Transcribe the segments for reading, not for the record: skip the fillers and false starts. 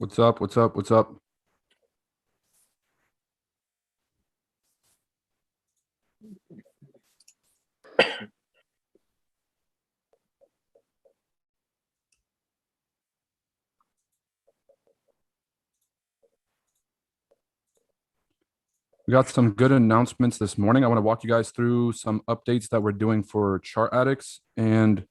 What's up? What's up? What's up? We got some good announcements this morning. I want to walk you guys through some updates that we're doing for ChartAddicts. And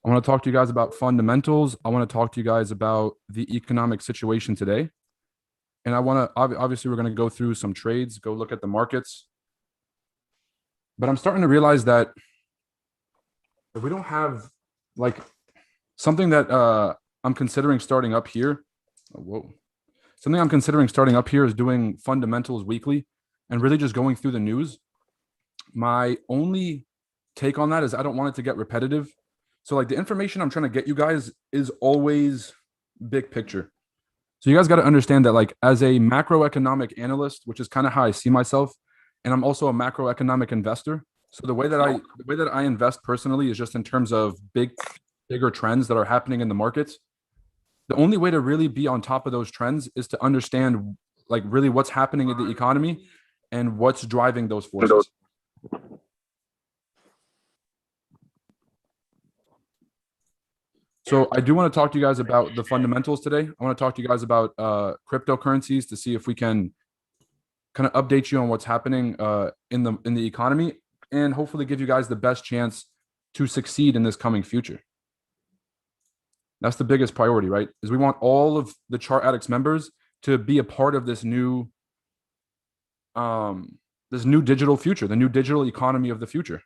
I want to talk to you guys about fundamentals. I want to talk to you guys about the economic situation today. And I want to, obviously, we're going to go through some trades, go look at the markets. But I'm starting to realize that if we don't have like something that I'm considering starting up here. Something I'm considering starting up here is doing fundamentals weekly and really just going through the news. My only take on that is I don't want it to get repetitive. So like the information I'm trying to get you guys is always big picture. So you guys got to understand that like as a macroeconomic analyst, which is kind of how I see myself, and I'm also a macroeconomic investor. So the way that I invest personally is just in terms of bigger trends that are happening in the markets. The only way to really be on top of those trends is to understand like really what's happening in the economy and what's driving those forces. So I do want to talk to you guys about the fundamentals today. I want to talk to you guys about cryptocurrencies to see if we can kind of update you on what's happening in the economy and hopefully give you guys the best chance to succeed in this coming future. That's the biggest priority, right? Is we want all of the ChartAddicts members to be a part of this new digital future, the new digital economy of the future.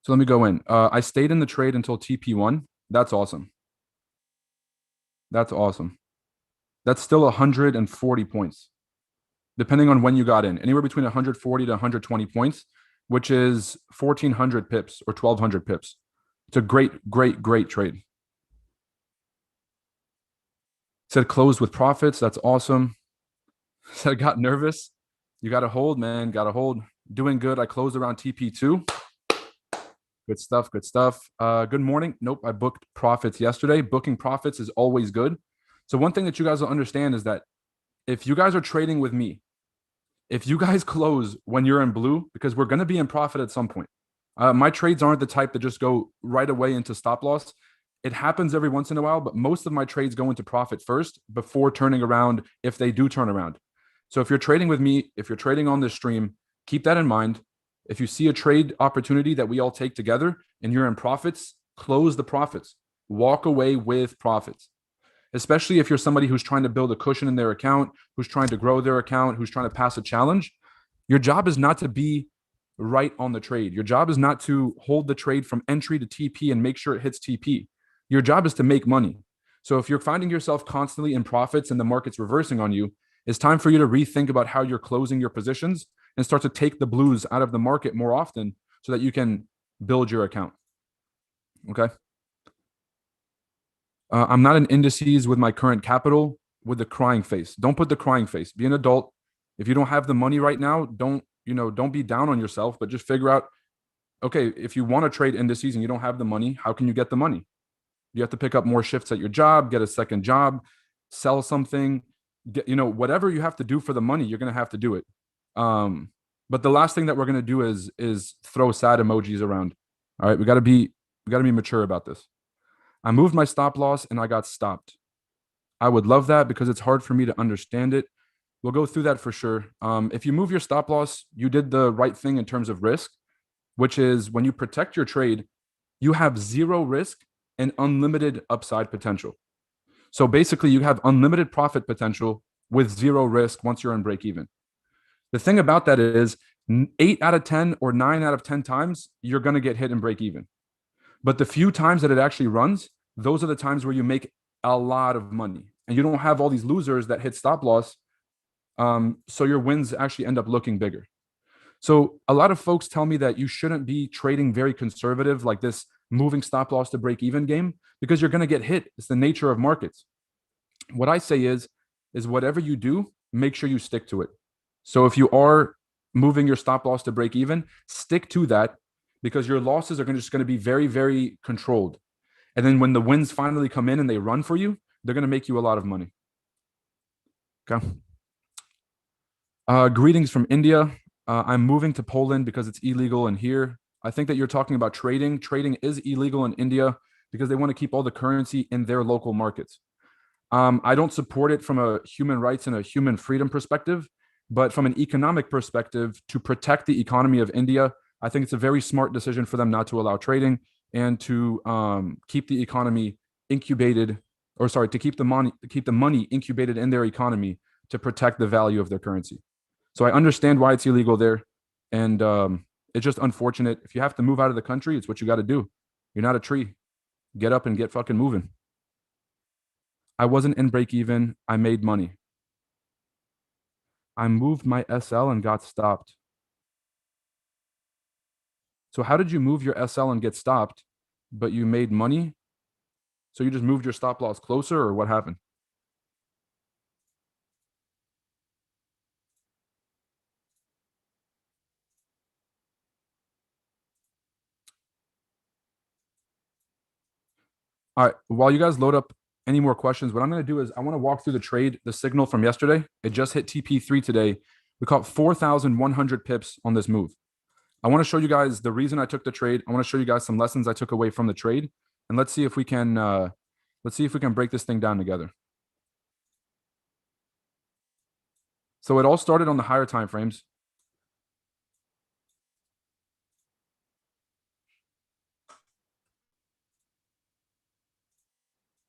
So let me go in. I stayed in the trade until TP1. That's awesome. That's awesome. That's still 140 points, depending on when you got in. Anywhere between 140 to 120 points, which is 1,400 pips or 1,200 pips. It's a great trade. Said closed with profits. That's awesome. Said got nervous. You got to hold, man. Got to hold. Doing good. I closed around TP2. Good stuff. Good stuff. Good morning. Nope. I booked profits yesterday. Booking profits is always good. So one thing that you guys will understand is that if you guys are trading with me, if you guys close when you're in blue, because we're going to be in profit at some point. My trades aren't the type that just go right away into stop loss. It happens every once in a while, but most of my trades go into profit first before turning around if they do turn around. So if you're trading with me, if you're trading on this stream, keep that in mind. If you see a trade opportunity that we all take together and you're in profits, close the profits. Walk away with profits. Especially if you're somebody who's trying to build a cushion in their account, who's trying to grow their account, who's trying to pass a challenge. Your job is not to be right on the trade. Your job is not to hold the trade from entry to TP and make sure it hits TP. Your job is to make money. So if you're finding yourself constantly in profits and the market's reversing on you, it's time for you to rethink about how you're closing your positions and start to take the blues out of the market more often so that you can build your account. Okay. I'm not in indices with my current capital with the crying face. Don't put the crying face. Be an adult. If you don't have the money right now, don't be down on yourself, but just figure out, okay, if you want to trade indices and you don't have the money, how can you get the money? You have to pick up more shifts at your job, get a second job, sell something, get, whatever you have to do for the money, you're going to have to do it. But the last thing that we're going to do is throw sad emojis around. All right. We got to be mature about this. I moved my stop loss and I got stopped. I would love that because it's hard for me to understand it. We'll go through that for sure. If you move your stop loss, you did the right thing in terms of risk, which is when you protect your trade, you have zero risk and unlimited upside potential. So basically you have unlimited profit potential with zero risk once you're in break even. The thing about that is 8 out of 10 or 9 out of 10 times, you're going to get hit and break even. But the few times that it actually runs, those are the times where you make a lot of money and you don't have all these losers that hit stop loss. So your wins actually end up looking bigger. So a lot of folks tell me that you shouldn't be trading very conservative like this moving stop loss to break even game because you're going to get hit. It's the nature of markets. What I say is whatever you do, make sure you stick to it. So if you are moving your stop loss to break even, stick to that, because your losses are just going to be very, very controlled. And then when the wins finally come in and they run for you, they're going to make you a lot of money. Okay. Greetings from India. I'm moving to Poland because it's illegal in here. I think that you're talking about trading. Trading is illegal in India because they want to keep all the currency in their local markets. I don't support it from a human rights and a human freedom perspective, but from an economic perspective, to protect the economy of India, I think it's a very smart decision for them not to allow trading and to keep the economy incubated, or sorry, to keep the money incubated in their economy to protect the value of their currency. So I understand why it's illegal there, and it's just unfortunate. If you have to move out of the country, it's what you got to do. You're not a tree. Get up and get fucking moving. I wasn't in break even. I made money. I moved my SL and got stopped. So how did you move your SL and get stopped, but you made money? So you just moved your stop loss closer, or what happened? All right. While you guys load up any more questions, what I'm going to do is I want to walk through the trade, the signal from yesterday. It just hit TP3 today. We caught 4,100 pips on this move. I want to show you guys the reason I took the trade. I want to show you guys some lessons I took away from the trade, and let's see if we can break this thing down together. So it all started on the higher time frames.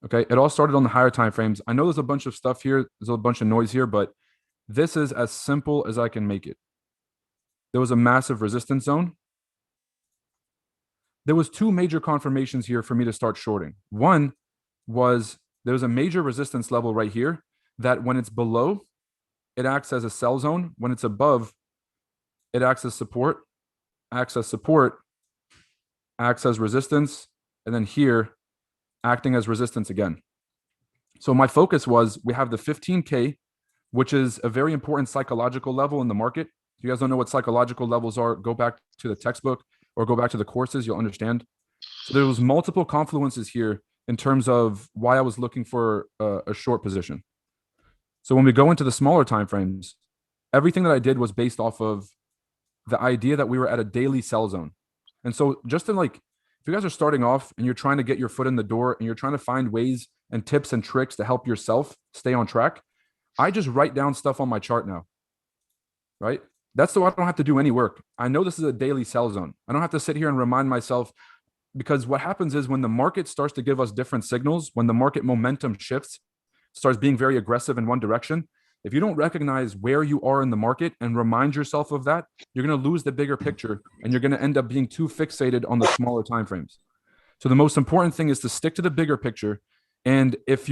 Okay, it all started on the higher time frames. I know there's a bunch of stuff here. There's a bunch of noise here, but this is as simple as I can make it. There was a massive resistance zone. There was two major confirmations here for me to start shorting. One was there was a major resistance level right here that when it's below, it acts as a sell zone. When it's above, it acts as support, acts as resistance, and then here, acting as resistance again. So my focus was, we have the 15K, which is a very important psychological level in the market. If you guys don't know what psychological levels are, go back to the textbook or go back to the courses, you'll understand. So there was multiple confluences here in terms of why I was looking for a short position. So when we go into the smaller time frames, everything that I did was based off of the idea that we were at a daily sell zone. And so just in like, if you guys are starting off and you're trying to get your foot in the door and you're trying to find ways and tips and tricks to help yourself stay on track, I just write down stuff on my chart now, right? That's so I don't have to do any work. I know this is a daily sell zone. I don't have to sit here and remind myself, because what happens is when the market starts to give us different signals, when the market momentum shifts, starts being very aggressive in one direction, if you don't recognize where you are in the market and remind yourself of that, you're going to lose the bigger picture and you're going to end up being too fixated on the smaller time frames. So the most important thing is to stick to the bigger picture. And if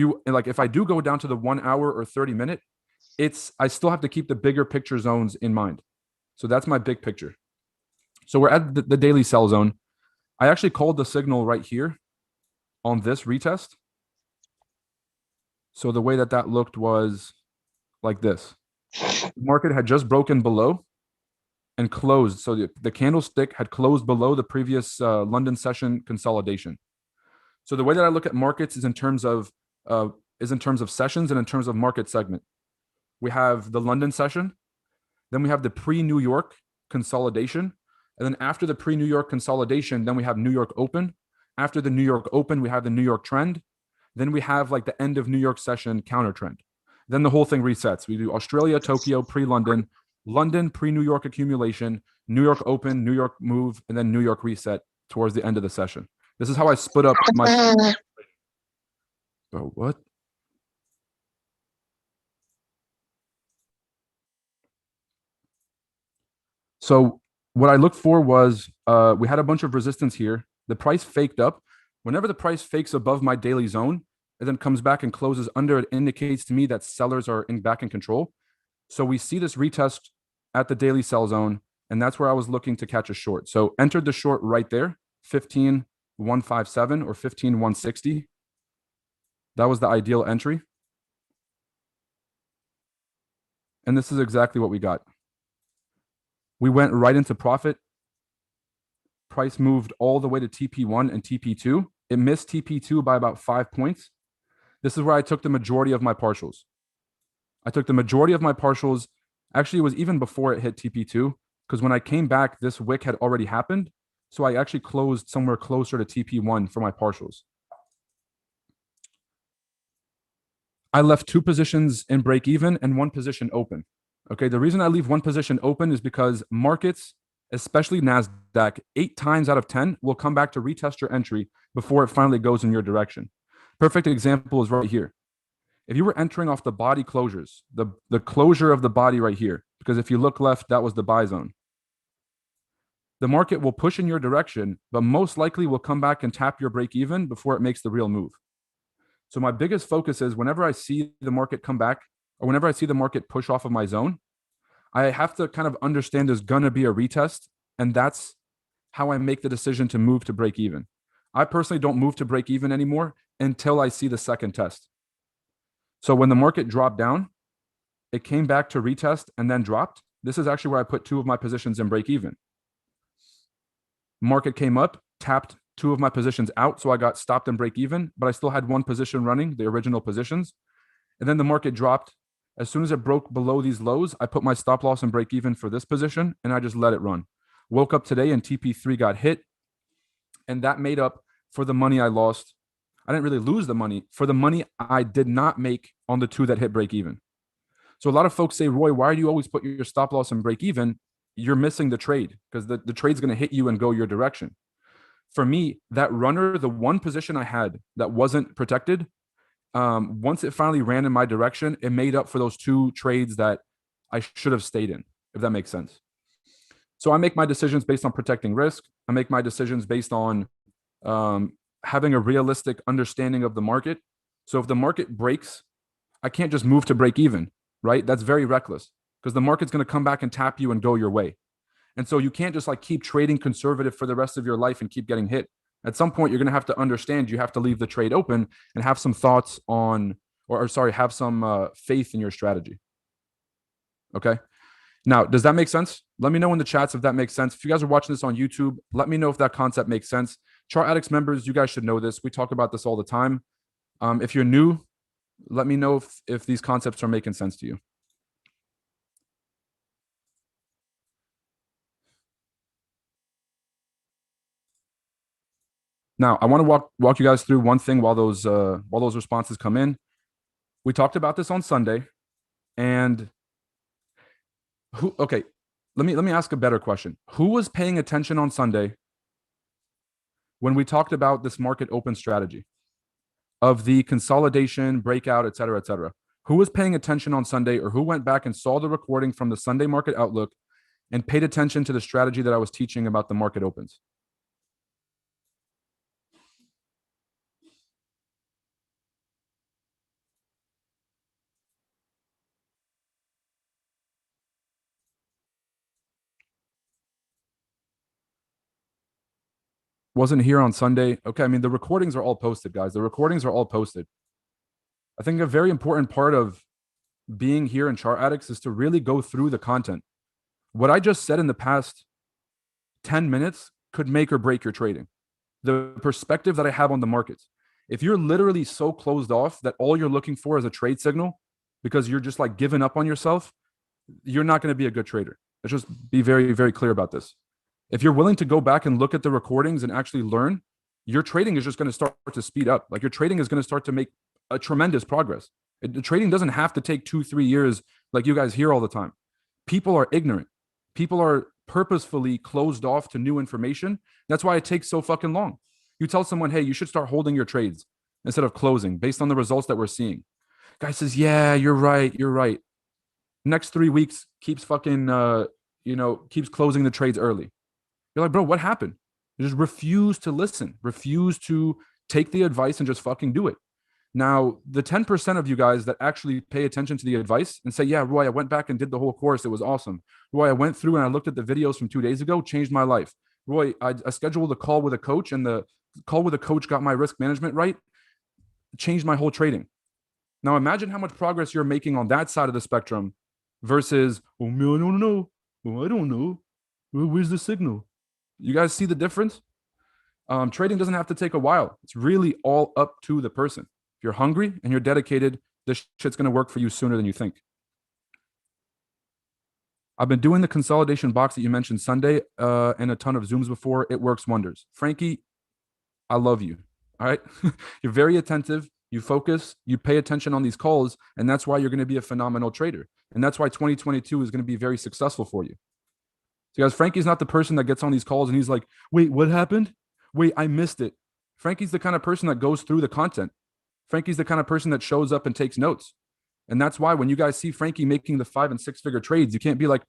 I do go down to the 1 hour or 30 minute, I still have to keep the bigger picture zones in mind. So that's my big picture. So we're at the daily sell zone. I actually called the signal right here on this retest. So the way that looked was like this. The market had just broken below and closed. So the candlestick had closed below the previous London session consolidation. So the way that I look at markets is in terms of sessions and in terms of market segment. We have the London session, then we have the pre-New York consolidation, and then after the pre-New York consolidation, then we have New York Open. After the New York Open, we have the New York trend. Then we have like the end of New York session counter trend. Then the whole thing resets. We do Australia, Tokyo, pre-London, London, pre-New York accumulation, New York Open, New York move, and then New York reset towards the end of the session. This is how I split up my... Oh, what? So what I looked for was we had a bunch of resistance here. The price faked up. Whenever the price fakes above my daily zone, and then comes back and closes under, it indicates to me that sellers are back in control. So we see this retest at the daily sell zone, and that's where I was looking to catch a short. So entered the short right there, 15,157 or 15,160. That was the ideal entry. And this is exactly what we got. We went right into profit. Price moved all the way to TP1 and TP2. It missed TP2 by about 5 points. This is where I took the majority of my partials. Actually, it was even before it hit TP2, because when I came back, this wick had already happened. So I actually closed somewhere closer to TP1 for my partials. I left 2 positions in break even and 1 position open. Okay, the reason I leave 1 position open is because markets, especially Nasdaq, 8 times out of 10 will come back to retest your entry before it finally goes in your direction. Perfect example is right here. If you were entering off the body closures, the closure of the body right here, because if you look left, that was the buy zone. The market will push in your direction, but most likely will come back and tap your break even before it makes the real move. So my biggest focus is whenever I see the market come back, or whenever I see the market push off of my zone, I have to kind of understand there's going to be a retest. And that's how I make the decision to move to break even. I personally don't move to break even anymore until I see the second test. So when the market dropped down, it came back to retest and then dropped. This is actually where I put 2 of my positions in break even. Market came up, tapped 2 of my positions out. So I got stopped in break even, but I still had 1 position running, the original positions. And then the market dropped. As soon as it broke below these lows, I put my stop loss and break even for this position, and I just let it run. Woke up today and TP3 got hit, and that made up for the money I lost. I didn't really lose the money, for the money I did not make on the 2 that hit break even. So a lot of folks say, Roy, why do you always put your stop loss and break even? You're missing the trade, because the trade's going to hit you and go your direction. For me, that runner, the 1 position I had that wasn't protected, once it finally ran in my direction, it made up for those 2 trades that I should have stayed in, if that makes sense. So I make my decisions based on protecting risk. I make my decisions based on having a realistic understanding of the market. So if the market breaks, I can't just move to break even, right? That's very reckless, because the market's going to come back and tap you and go your way. And so you can't just like keep trading conservative for the rest of your life and keep getting hit. At some point, you're going to have to understand you have to leave the trade open and have some thoughts on, have some faith in your strategy. Okay. Now, does that make sense? Let me know in the chats if that makes sense. If you guys are watching this on YouTube, let me know if that concept makes sense. ChartAddicts members, you guys should know this. We talk about this all the time. If you're new, let me know if these concepts are making sense to you. Now, I want to walk you guys through one thing while those responses come in. We talked about this on Sunday, and okay, let me ask a better question. Who was paying attention on Sunday when we talked about this market open strategy of the consolidation, breakout, et cetera, et cetera? Who was paying attention on Sunday, or who went back and saw the recording from the Sunday market outlook and paid attention to the strategy that I was teaching about the market opens? Wasn't here on Sunday. Okay, I mean, the recordings are all posted, guys. The recordings are all posted. I think a very important part of being here in ChartAddicts is to really go through the content. What I just said in the past 10 minutes could make or break your trading. The perspective that I have on the markets. If you're literally so closed off that all you're looking for is a trade signal because you're just like giving up on yourself, you're not going to be a good trader. Let's just be very, very clear about this. If you're willing to go back and look at the recordings and actually learn, your trading is just going to start to speed up. Like your trading is going to start to make a tremendous progress. The trading doesn't have to take 2-3 years like you guys hear all the time. People are ignorant. People are purposefully closed off to new information. That's why it takes so fucking long. You tell someone, hey, you should start holding your trades instead of closing based on the results that we're seeing. Guy says, yeah, you're right. You're right. Next 3 weeks keeps fucking, keeps closing the trades early. You're like, bro, what happened? You just refuse to listen, refuse to take the advice and just fucking do it. Now, the 10% of you guys that actually pay attention to the advice and say, yeah, Roy, I went back and did the whole course. It was awesome. Roy, I went through and I looked at the videos from 2 days ago, changed my life. Roy, I scheduled a call with a coach, and the call with a coach got my risk management right, changed my whole trading. Now, imagine how much progress you're making on that side of the spectrum versus, oh, no, I don't know. Where's the signal? You guys see the difference? Trading doesn't have to take a while. It's really all up to the person. If you're hungry and you're dedicated, this shit's going to work for you sooner than you think. I've been doing the consolidation box that you mentioned Sunday and a ton of Zooms before. It works wonders. Frankie, I love you. All right. You're very attentive. You focus, you pay attention on these calls, and that's why you're going to be a phenomenal trader. And that's why 2022 is going to be very successful for you. So, guys, Frankie's not the person that gets on these calls and he's like, wait, what happened? Wait, I missed it. Frankie's the kind of person that goes through the content. Frankie's the kind of person that shows up and takes notes. And that's why when you guys see Frankie making the 5 and 6 figure trades, you can't be like,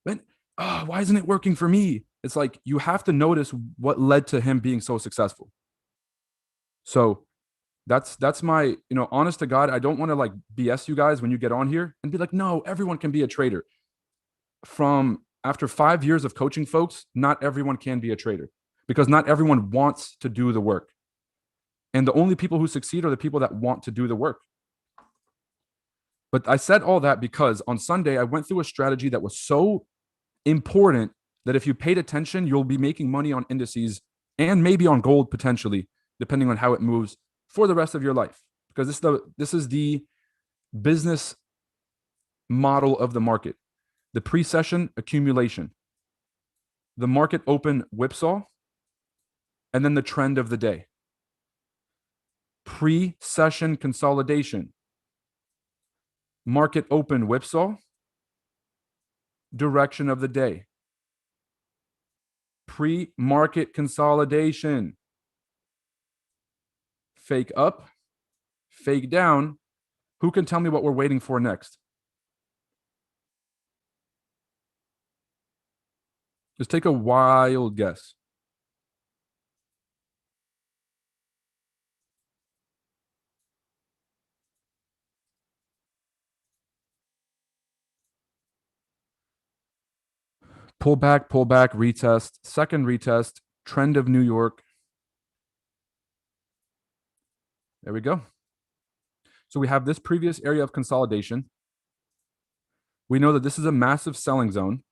man, why isn't it working for me? It's like you have to notice what led to him being so successful. So that's my, honest to God, I don't want to like BS you guys when you get on here and be like, no, everyone can be a trader. From after 5 years of coaching folks, not everyone can be a trader because not everyone wants to do the work. And the only people who succeed are the people that want to do the work. But I said all that because on Sunday, I went through a strategy that was so important that if you paid attention, you'll be making money on indices and maybe on gold potentially, depending on how it moves for the rest of your life. Because this is the business model of the market. The pre-session accumulation, the market open whipsaw, and then the trend of the day. Pre-session consolidation, market open whipsaw, direction of the day. Pre-market consolidation, fake up, fake down. Who can tell me what we're waiting for next? Just take a wild guess. Pull back, retest, second retest, trend of New York. There we go. So we have this previous area of consolidation. We know that this is a massive selling zone.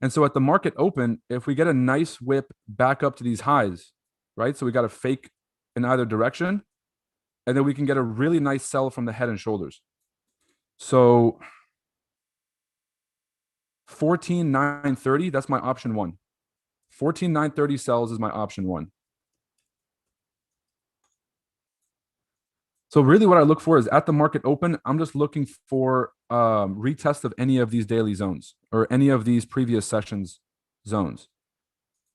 And so at the market open, if we get a nice whip back up to these highs, right? So we got a fake in either direction, and then we can get a really nice sell from the head and shoulders. So 14,930, that's my option one. 14,930 sells is my option one. So really what I look for is at the market open, I'm just looking for retest of any of these daily zones or any of these previous sessions zones.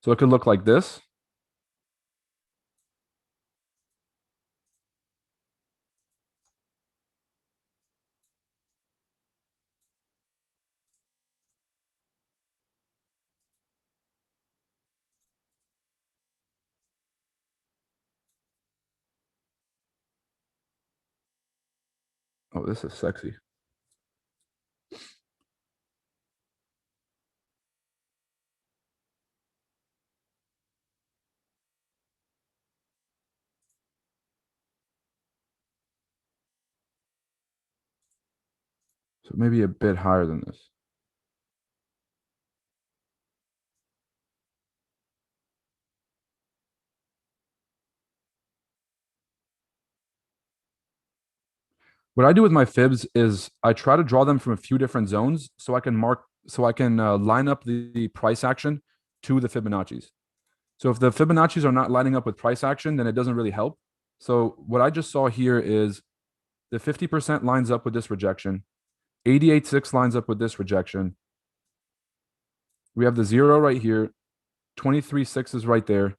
So it could look like this. Oh, this is sexy. So maybe a bit higher than this. What I do with my fibs is I try to draw them from a few different zones so I can line up the price action to the Fibonacci's. So if the Fibonacci's are not lining up with price action, then it doesn't really help. So what I just saw here is the 50% lines up with this rejection. 88.6 lines up with this rejection. We have the 0 right here. 23.6 is right there.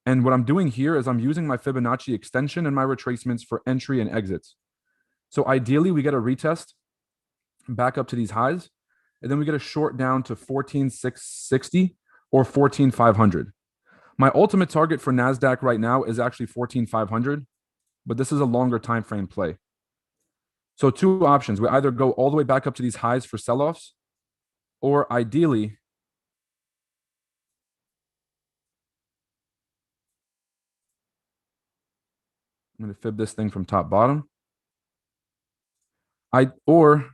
And what I'm doing here is I'm using my Fibonacci extension and my retracements for entry and exits. So ideally, we get a retest back up to these highs, and then we get a short down to 14,660 or 14,500. My ultimate target for Nasdaq right now is actually 14,500, but this is a longer time frame play. So two options. We either go all the way back up to these highs for sell-offs, or ideally, I'm going to fib this thing from top bottom. Or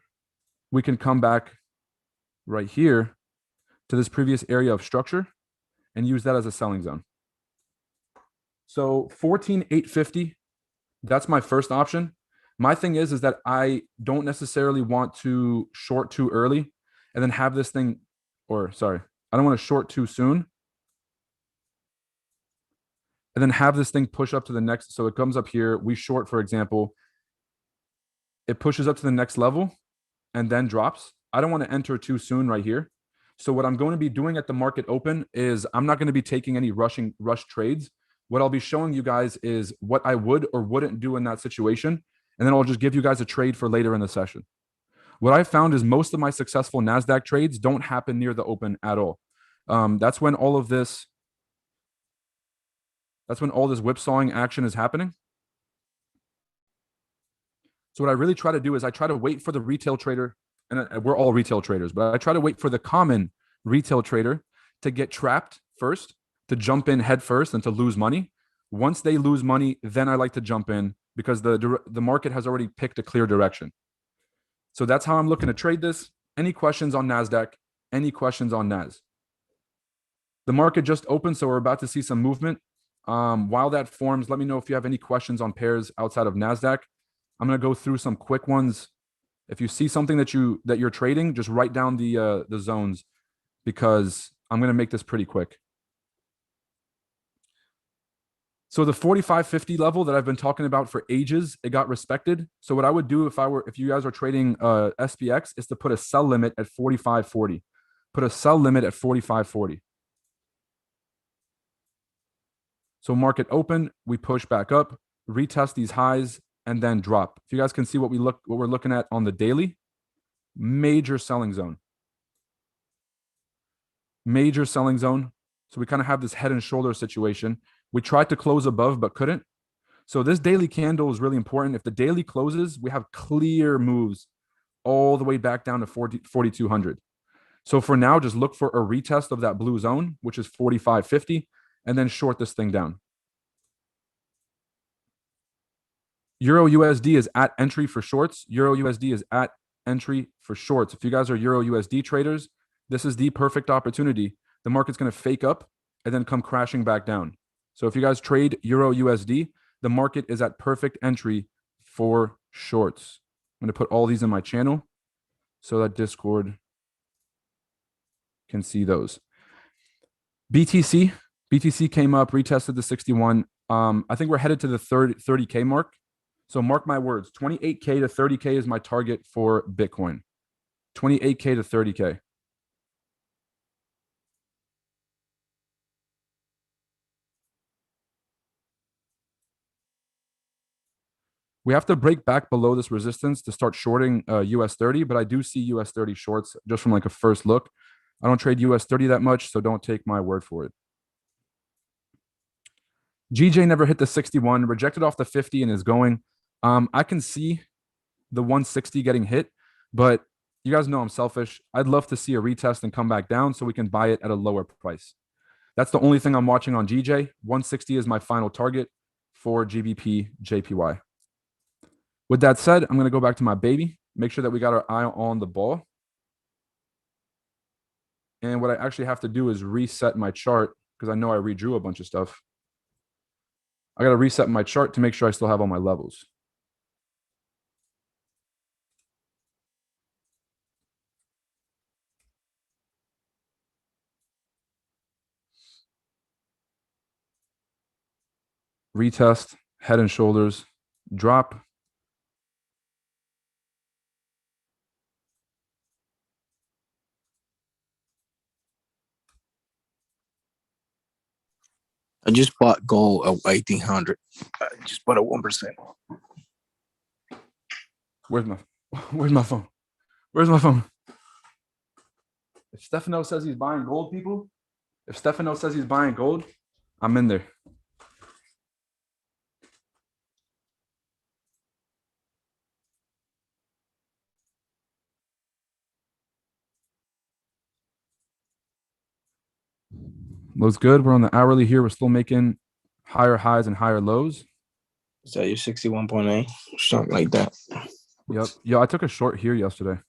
we can come back right here to this previous area of structure and use that as a selling zone. So 14,850, that's my first option. My thing is that I don't necessarily want to short too early and then have this thing, or sorry, I don't want to short too soon and then have this thing push up to the next. So it comes up here, we short, for example, it pushes up to the next level and then drops. I don't want to enter too soon right here. So what I'm going to be doing at the market open is I'm not going to be taking any rush trades. What I'll be showing you guys is what I would or wouldn't do in that situation. And then I'll just give you guys a trade for later in the session. What I found is most of my successful Nasdaq trades don't happen near the open at all. That's when all this whipsawing action is happening. So what I really try to do is I try to wait for the retail trader, and we're all retail traders, but I try to wait for the common retail trader to get trapped first, to jump in head first and to lose money. Once they lose money, then I like to jump in because the market has already picked a clear direction. So that's how I'm looking to trade this. Any questions on Nasdaq? Any questions on Nas? The market just opened, so we're about to see some movement. While that forms, let me know if you have any questions on pairs outside of Nasdaq. I'm going to go through some quick ones. If you see something that you're trading, just write down the zones because I'm going to make this pretty quick. So the 45.50 level that I've been talking about for ages, it got respected. So what I would do if you guys are trading SPX is to put a sell limit at 45.40. Put a sell limit at 45.40. So market open, we push back up, retest these highs, and then drop. If you guys can see what we're looking at on the daily, major selling zone. Major selling zone. So we kind of have this head and shoulder situation. We tried to close above, but couldn't. So this daily candle is really important. If the daily closes, we have clear moves all the way back down to 4,200. So for now, just look for a retest of that blue zone, which is 45.50, and then short this thing down. Euro USD is at entry for shorts. Euro USD is at entry for shorts. If you guys are Euro USD traders, this is the perfect opportunity. The market's going to fake up and then come crashing back down. So if you guys trade Euro USD, the market is at perfect entry for shorts. I'm going to put all these in my channel so that Discord can see those. BTC came up, retested the 61. I think we're headed to the 30K mark. So mark my words, 28K to 30K is my target for Bitcoin. 28K to 30K. We have to break back below this resistance to start shorting US 30, but I do see US 30 shorts just from like a first look. I don't trade US 30 that much, so don't take my word for it. GJ never hit the 61, rejected off the 50 and is going. I can see the 160 getting hit, but you guys know I'm selfish. I'd love to see a retest and come back down so we can buy it at a lower price. That's the only thing I'm watching on GJ. 160 is my final target for GBP JPY. With that said, I'm going to go back to my baby, make sure that we got our eye on the ball. And what I actually have to do is reset my chart because I know I redrew a bunch of stuff. I got to reset my chart to make sure I still have all my levels. Retest, head and shoulders, drop. I just bought gold at 1,800. I just bought a 1%. Where's my phone? Where's my phone? If Stefano says he's buying gold, people, if Stefano says he's buying gold, I'm in there. Looks good. We're on the hourly here. We're still making higher highs and higher lows. Is that your 61.8? Something like that. Yep. Yeah, I took a short here yesterday.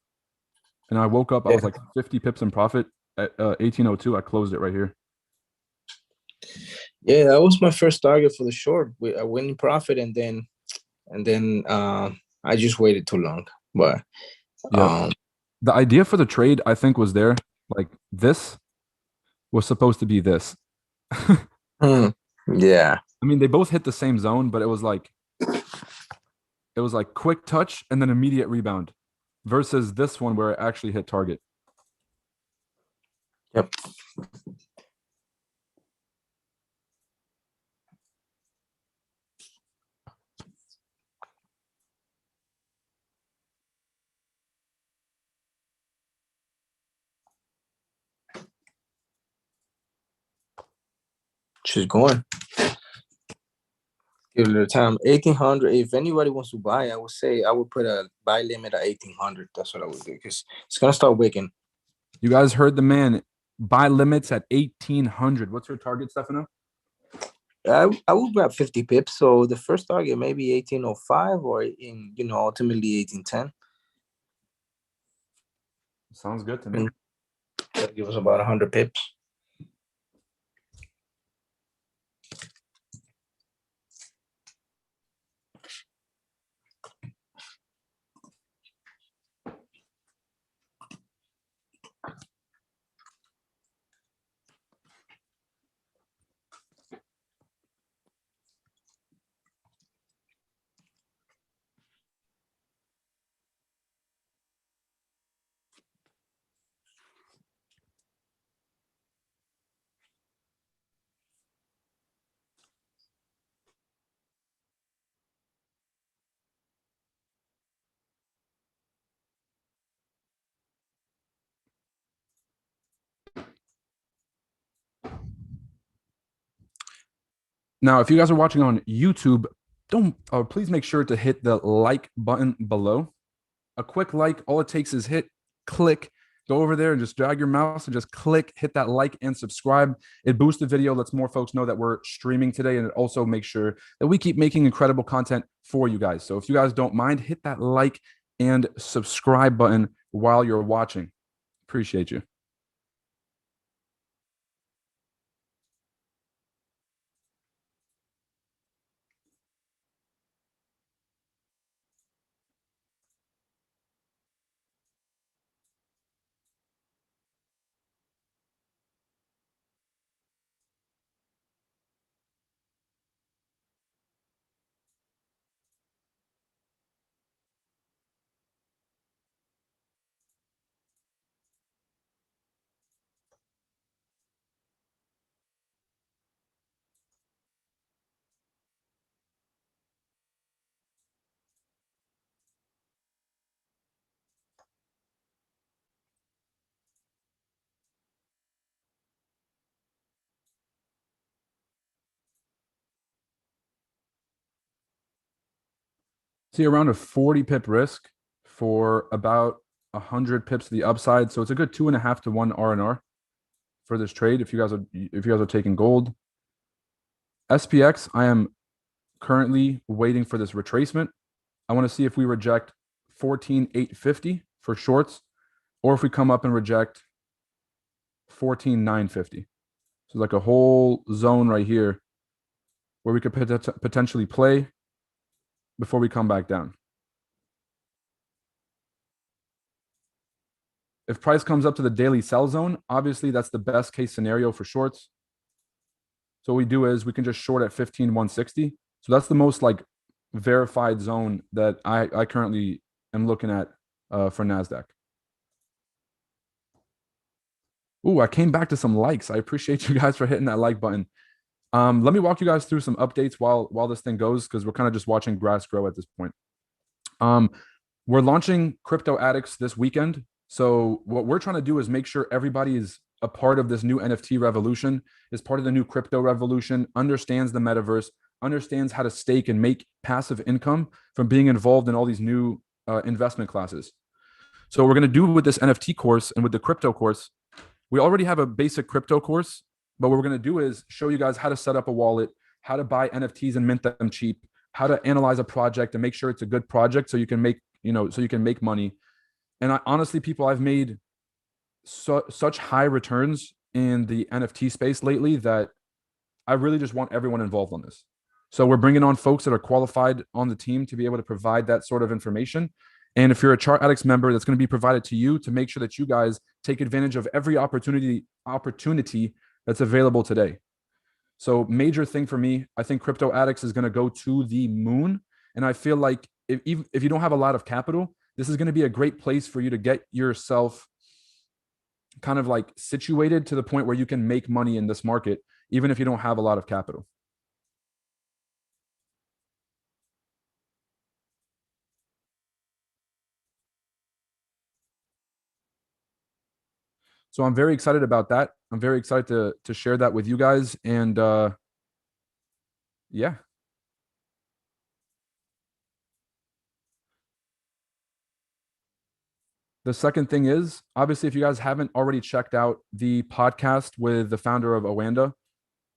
And I woke up, I was like 50 pips in profit. at 1802. I closed it right here. Yeah, that was my first target for the short with a winning profit, and then I just waited too long. But Yeah. The idea for the trade, I think, was there. Like this was supposed to be this. yeah, I mean, they both hit the same zone, but it was like quick touch and then immediate rebound versus this one where it actually hit target. yep. She's going. Give it a time. 1800. If anybody wants to buy, I would say I would put a buy limit at 1800. That's what I would do because it's gonna start wicking. You guys heard the man. Buy limits at 1800. What's your target, Stefano? I would grab 50 pips. So the first target maybe 1805 or ultimately 1810. Sounds good to me. That gives us about 100 pips. Now, if you guys are watching on YouTube, please make sure to hit the like button below. A quick like, all it takes is click, go over there and just drag your mouse and just click, hit that like and subscribe. It boosts the video, lets more folks know that we're streaming today, and it also makes sure that we keep making incredible content for you guys. So if you guys don't mind, hit that like and subscribe button while you're watching. Appreciate you. See around a 40 pip risk for about 100 pips to the upside. So it's a good 2.5 to 1 R&R for this trade if you guys are taking gold. SPX, I am currently waiting for this retracement. I want to see if we reject 14,850 for shorts, or if we come up and reject 14,950. So like a whole zone right here where we could potentially play before we come back down. If price comes up to the daily sell zone, obviously that's the best case scenario for shorts. So what we do is we can just short at 15,160. So that's the most like verified zone that I currently am looking at for Nasdaq. Ooh, I came back to some likes. I appreciate you guys for hitting that like button. Let me walk you guys through some updates while this thing goes, because we're kind of just watching grass grow at this point. We're launching CryptoAddicts this weekend. So what we're trying to do is make sure everybody is a part of this new NFT revolution, is part of the new crypto revolution, understands the metaverse, understands how to stake and make passive income from being involved in all these new investment classes. So what we're going to do with this NFT course and with the crypto course, we already have a basic crypto course, but what we're going to do is show you guys how to set up a wallet, how to buy NFTs and mint them cheap, how to analyze a project and make sure it's a good project so you can make money. And honestly, people, I've made such high returns in the NFT space lately that I really just want everyone involved on this. So we're bringing on folks that are qualified on the team to be able to provide that sort of information. And if you're a ChartAddicts member, that's going to be provided to you to make sure that you guys take advantage of every opportunity that's available today. So major thing for me, I think Crypto Addicts is going to go to the moon. And I feel like if you don't have a lot of capital, this is going to be a great place for you to get yourself kind of like situated to the point where you can make money in this market, even if you don't have a lot of capital. So I'm very excited about that. I'm very excited to share that with you guys. And yeah. The second thing is, obviously, if you guys haven't already checked out the podcast with the founder of Oanda,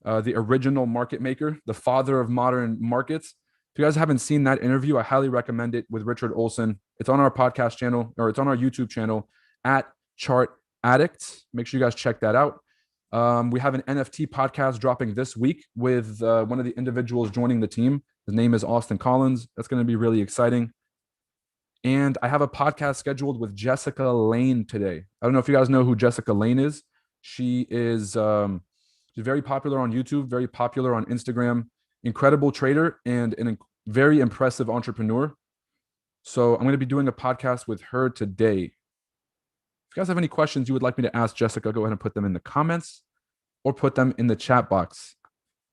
the original market maker, the father of modern markets. If you guys haven't seen that interview, I highly recommend it with Richard Olson. It's on our podcast channel, or it's on our YouTube channel at Chart Addicts. Make sure you guys check that out. We have an NFT podcast dropping this week with one of the individuals joining the team. His name is Austin Collins. That's going to be really exciting. And I have a podcast scheduled with Jessica Lane today. I don't know if you guys know who Jessica Lane is. She is she's very popular on YouTube, very popular on Instagram, incredible trader and a very impressive entrepreneur. So I'm going to be doing a podcast with her today. If you guys have any questions you would like me to ask Jessica, go ahead and put them in the comments or put them in the chat box.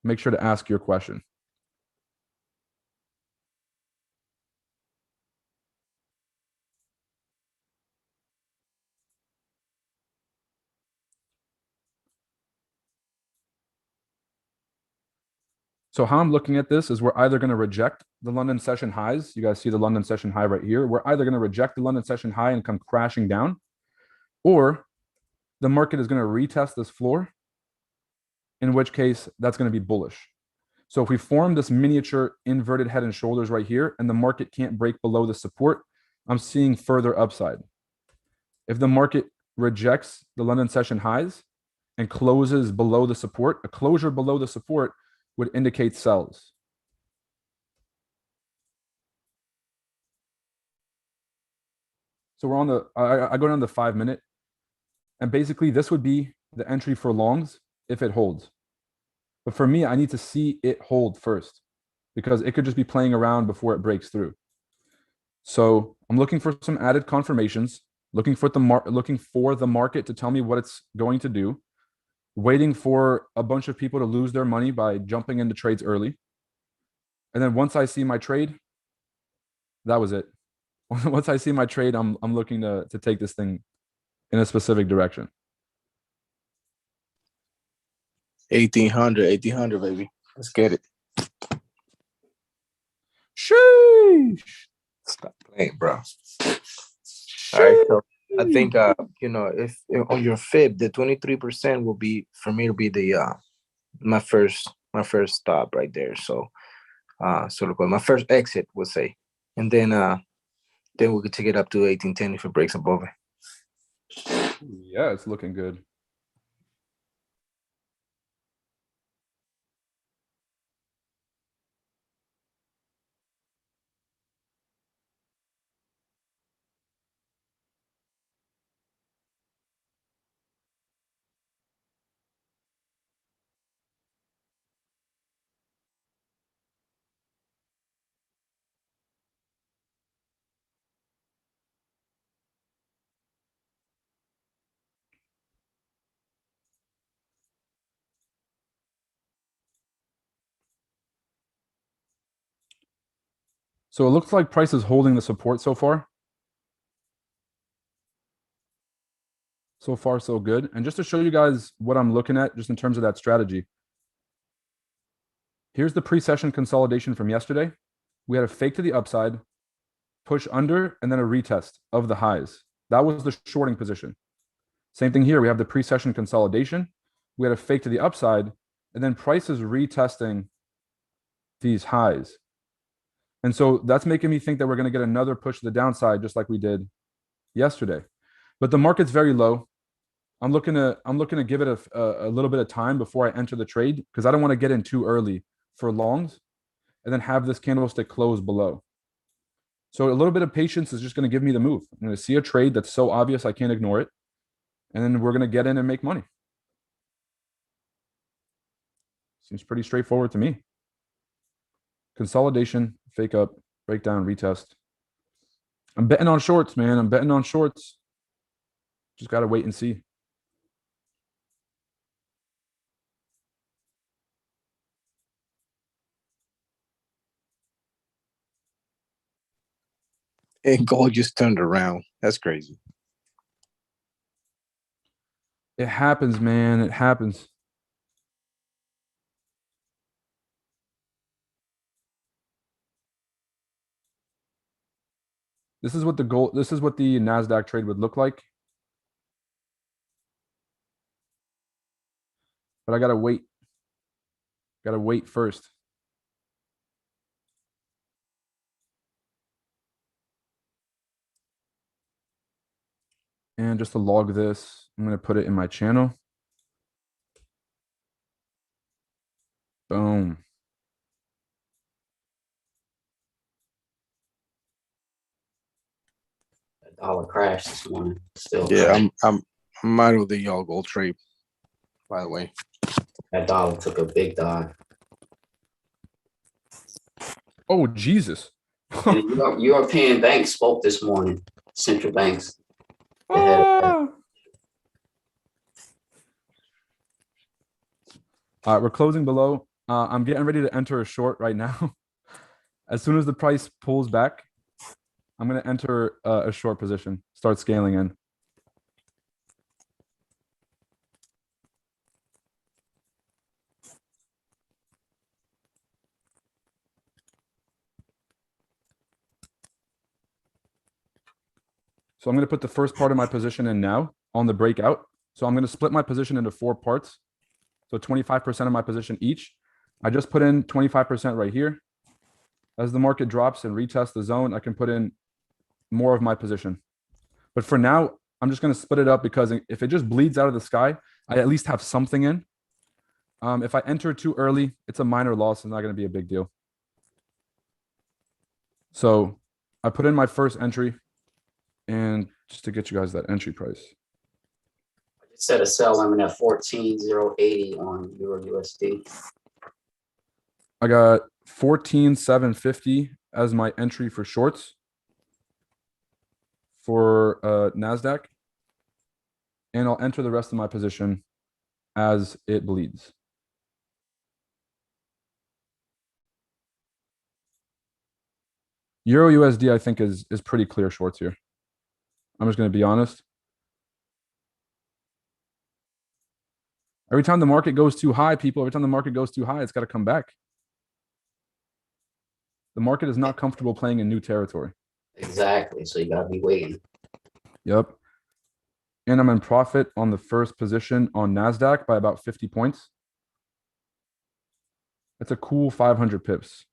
Make sure to ask your question. So how I'm looking at this is we're either going to reject the London session highs. You guys see the London session high right here. We're either going to reject the London session high and come crashing down, or the market is going to retest this floor, in which case that's going to be bullish. So if we form this miniature inverted head and shoulders right here, and the market can't break below the support, I'm seeing further upside. If the market rejects the London session highs and closes below the support, a closure below the support would indicate sells. So we're on the, I go down the 5 minute, and basically this would be the entry for longs if it holds. But for me, I need to see it hold first, because it could just be playing around before it breaks through. So I'm looking for some added confirmations, looking for the market to tell me what it's going to do, waiting for a bunch of people to lose their money by jumping into trades early. And then once I see my trade, that was it. Once I see my trade, I'm looking to take this thing in a specific direction. 1800, baby. Let's get it. Sheesh. Stop playing, bro. All right, so I think if on your fib, the 23% will be for me to be the my first stop right there. So sort of my first exit, we'll say, and then we could take it up to 1810 if it breaks above it. Yeah, it's looking good. So it looks like price is holding the support so far. So far, so good. And just to show you guys what I'm looking at, just in terms of that strategy, here's the pre-session consolidation from yesterday. We had a fake to the upside, push under, and then a retest of the highs. That was the shorting position. Same thing here. We have the pre-session consolidation. We had a fake to the upside, and then price is retesting these highs. And so that's making me think that we're going to get another push to the downside, just like we did yesterday. But the market's very low. I'm looking to give it a little bit of time before I enter the trade because I don't want to get in too early for longs and then have this candlestick close below. So a little bit of patience is just going to give me the move. I'm going to see a trade that's so obvious I can't ignore it. And then we're going to get in and make money. Seems pretty straightforward to me. Consolidation, fake up, breakdown, retest. I'm betting on shorts, man. I'm betting on shorts. Just got to wait and see. And gold just turned around. That's crazy. It happens, man. It happens. This is what the Nasdaq trade would look like. But I gotta wait. Gotta wait first. And just to log this, I'm gonna put it in my channel. Boom. Dollar crashed this morning. Still, Yeah, I'm out of the y'all gold trade. By the way, that dollar took a big dive. Oh Jesus. And European banks spoke this morning. Central banks. All right, we're closing below. I'm getting ready to enter a short right now. As soon as the price pulls back, I'm going to enter a short position, start scaling in. So I'm going to put the first part of my position in now on the breakout. So I'm going to split my position into 4 parts. So 25% of my position each. I just put in 25% right here. As the market drops and retests the zone, I can put in more of my position. But for now, I'm just going to split it up because if it just bleeds out of the sky, I at least have something in. If I enter too early, it's a minor loss. It's not going to be a big deal. So I put in my first entry. And just to get you guys that entry price. I just set a sell limit at 14,080 on Euro USD. I got 14,750 as my entry for shorts for Nasdaq. And I'll enter the rest of my position as it bleeds. Euro USD, I think, is pretty clear shorts here. I'm just going to be honest. Every time the market goes too high, every time the market goes too high, it's got to come back. The market is not comfortable playing in new territory. Exactly. So you got to be waiting. Yep. And I'm in profit on the first position on Nasdaq by about 50 points. That's a cool 500 pips.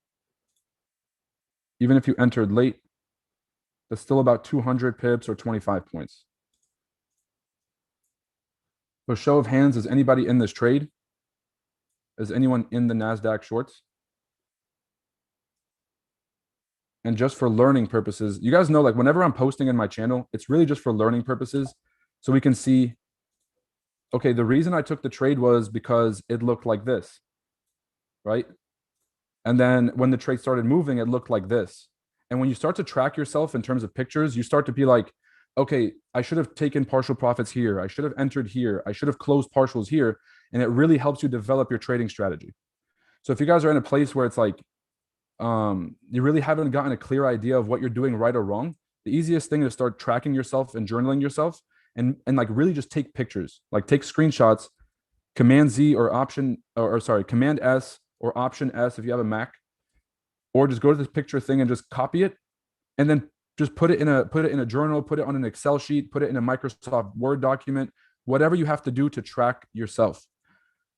Even if you entered late, that's still about 200 pips or 25 points. So show of hands, is anybody in this trade? Is anyone in the Nasdaq shorts? And just for learning purposes, you guys know, like whenever I'm posting in my channel, it's really just for learning purposes. So we can see, okay, the reason I took the trade was because it looked like this, right? And then when the trade started moving, it looked like this. And when you start to track yourself in terms of pictures, you start to be like, okay, I should have taken partial profits here. I should have entered here. I should have closed partials here. And it really helps you develop your trading strategy. So if you guys are in a place where it's like, you really haven't gotten a clear idea of what you're doing right or wrong, the easiest thing is start tracking yourself and journaling yourself and like really just take pictures, like take screenshots, Command Z or Command S or Option S if you have a Mac, or just go to this picture thing and just copy it and then just put it in a journal, put it on an Excel sheet, put it in a Microsoft Word document, whatever you have to do to track yourself.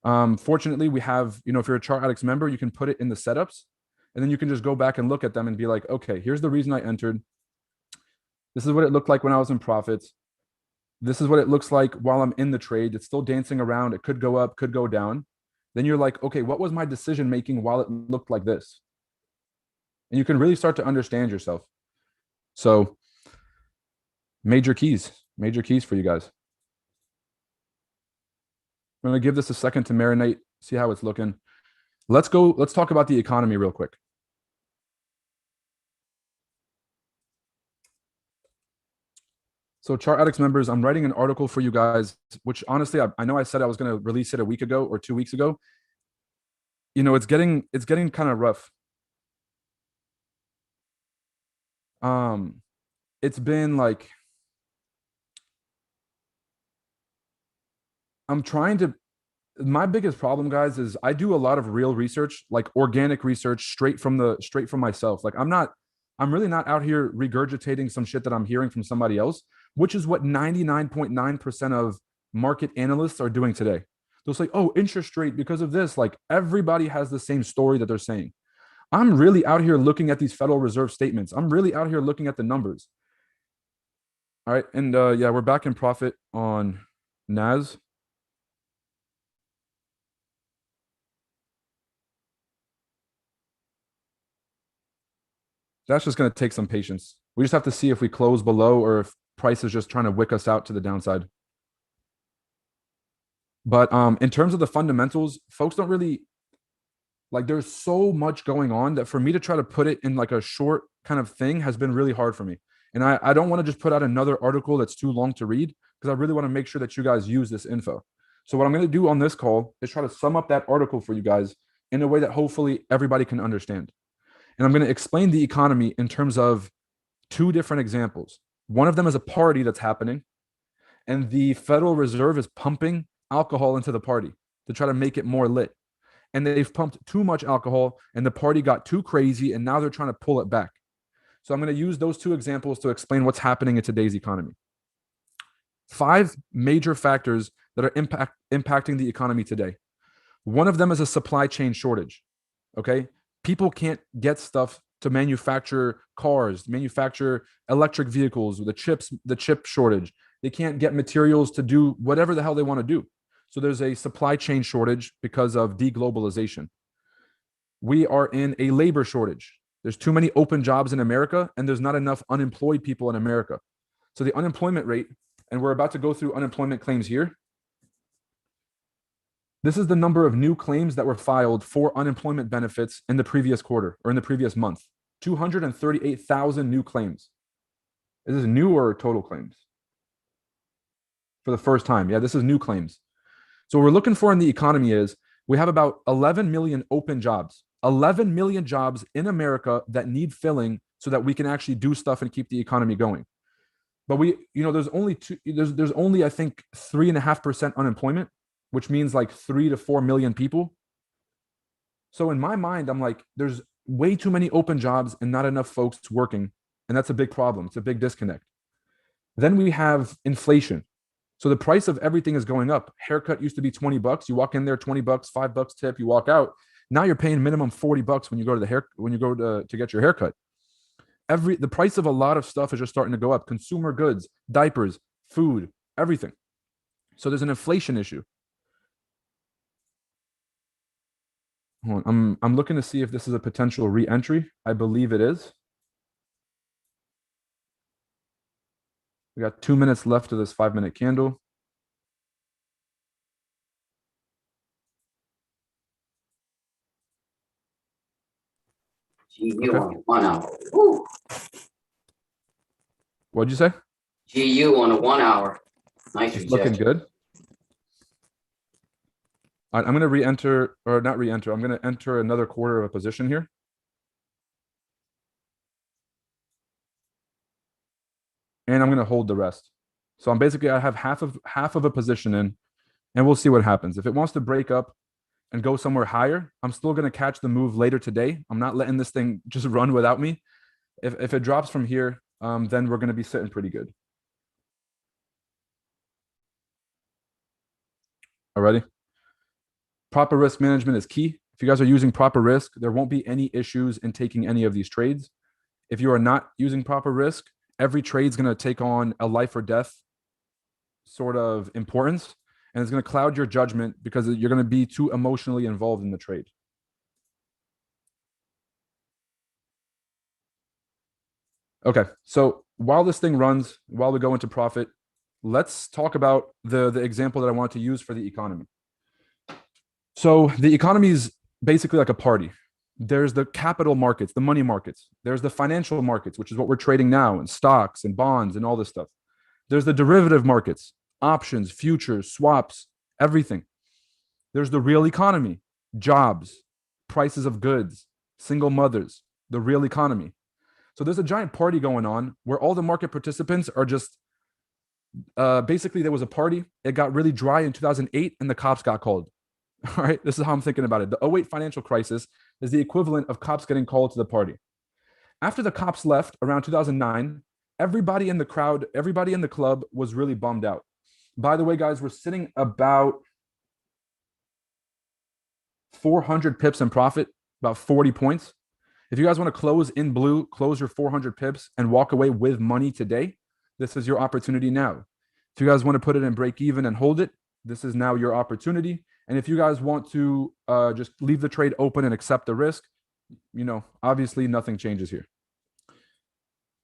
Fortunately, we have, if you're a ChartAddicts member, you can put it in the setups and then you can just go back and look at them and be like, okay, here's the reason I entered. This is what it looked like when I was in profits. This is what it looks like while I'm in the trade. It's still dancing around. It could go up, could go down. Then you're like, okay, what was my decision making while it looked like this? And you can really start to understand yourself. So major keys for you guys. I'm going to give this a second to marinate, see how it's looking. Let's talk about the economy real quick. So ChartAddicts members, I'm writing an article for you guys, which honestly, I know I said I was going to release it a week ago or 2 weeks ago. You know, it's getting kind of rough. It's been like, my biggest problem, guys, is I do a lot of real research, like organic research, straight from myself. Like I'm really not out here regurgitating some shit that I'm hearing from somebody else, which is what 99.9% of market analysts are doing today. They'll say, oh, interest rate because of this. Like everybody has the same story that they're saying. I'm really out here looking at these Federal Reserve statements. I'm really out here looking at the numbers. All right. And yeah, we're back in profit on NAS. That's just going to take some patience. We just have to see if we close below or if price is just trying to wick us out to the downside. But in terms of the fundamentals, folks don't really, like, there's so much going on that for me to try to put it in like a short kind of thing has been really hard for me. And I don't want to just put out another article that's too long to read, because I really want to make sure that you guys use this info. So what I'm going to do on this call is try to sum up that article for you guys in a way that hopefully everybody can understand. And I'm going to explain the economy in terms of 2 different examples. One of them is a party that's happening, and the Federal Reserve is pumping alcohol into the party to try to make it more lit. And they've pumped too much alcohol, and the party got too crazy, and now they're trying to pull it back. So I'm going to use those 2 examples to explain what's happening in today's economy. 5 major factors that are impacting the economy today. One of them is a supply chain shortage. Okay. People can't get stuff to manufacture cars, manufacture electric vehicles, the chip shortage. They can't get materials to do whatever the hell they want to do. So there's a supply chain shortage because of deglobalization. We are in a labor shortage. There's too many open jobs in America, and there's not enough unemployed people in America. So the unemployment rate, and we're about to go through unemployment claims here. This is the number of new claims that were filed for unemployment benefits in the previous quarter or in the previous month. 238,000 new claims. Is this new or total claims? For the first time. Yeah, this is new claims. So what we're looking for in the economy is we have about 11 million open jobs. 11 million jobs in America that need filling so that we can actually do stuff and keep the economy going. But there's only I think 3.5% unemployment, which means like 3 to 4 million people. So in my mind, I'm like, there's way too many open jobs and not enough folks working. And that's a big problem. It's a big disconnect. Then we have inflation. So the price of everything is going up. Haircut used to be $20. You walk in there, $20, $5 tip, you walk out. Now you're paying minimum $40 when you go to get your haircut. The price of a lot of stuff is just starting to go up. Consumer goods, diapers, food, everything. So there's an inflation issue. Hold on. I'm looking to see if this is a potential re-entry. I believe it is. We got 2 minutes left of this 5-minute candle. GU on 1 hour. Woo. What'd you say? GU on a 1 hour. Nice It's rejection. looking good. All right, I'm going to re-enter, or not re-enter. I'm going to enter another quarter of a position here. And I'm going to hold the rest. So I have half of a position in, and we'll see what happens. If it wants to break up and go somewhere higher, I'm still going to catch the move later today. I'm not letting this thing just run without me. If it drops from here, then we're going to be sitting pretty good. Alrighty. Proper risk management is key. If you guys are using proper risk, there won't be any issues in taking any of these trades. If you are not using proper risk, every trade is going to take on a life or death sort of importance, and it's going to cloud your judgment because you're going to be too emotionally involved in the trade. Okay, so while this thing runs, while we go into profit, let's talk about the example that I want to use for the economy. So the economy is basically like a party. There's the capital markets, the money markets. There's the financial markets, which is what we're trading now, and stocks and bonds and all this stuff. There's the derivative markets, options, futures, swaps, everything. There's the real economy, jobs, prices of goods, single mothers, the real economy. So there's a giant party going on where all the market participants are just basically there was a party. It got really dry in 2008 and the cops got called. All right, this is how I'm thinking about it. The 2008 financial crisis is the equivalent of cops getting called to the party. After the cops left around 2009, everybody in the crowd, everybody in the club was really bummed out. By the way, guys, we're sitting about 400 pips in profit, about 40 points. If you guys want to close in blue, close your 400 pips and walk away with money today, this is your opportunity now. If you guys want to put it in break even and hold it, this is now your opportunity. And if you guys want to just leave the trade open and accept the risk, you know, obviously nothing changes here.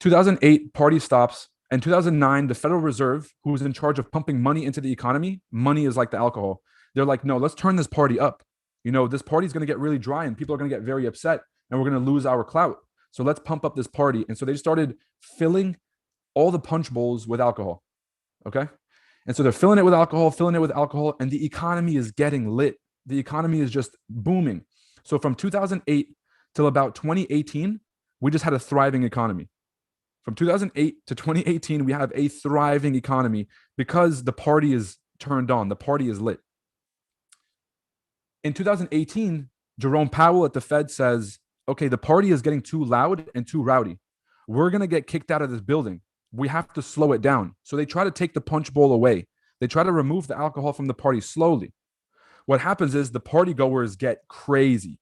2008, party stops. And 2009, the Federal Reserve, who was in charge of pumping money into the economy, money is like the alcohol. They're like, no, let's turn this party up. You know, this party is going to get really dry and people are going to get very upset and we're going to lose our clout. So let's pump up this party. And so they started filling all the punch bowls with alcohol. Okay. And so they're filling it with alcohol, and the economy is getting lit. The economy is just booming. So from 2008 till about 2018, we just had a thriving economy. From 2008 to 2018, we have a thriving economy because the party is turned on. The party is lit. In 2018, Jerome Powell at the Fed says, okay, the party is getting too loud and too rowdy. We're going to get kicked out of this building. We have to slow it down. So they try to take the punch bowl away. They try to remove the alcohol from the party slowly. What happens is the party goers get crazy.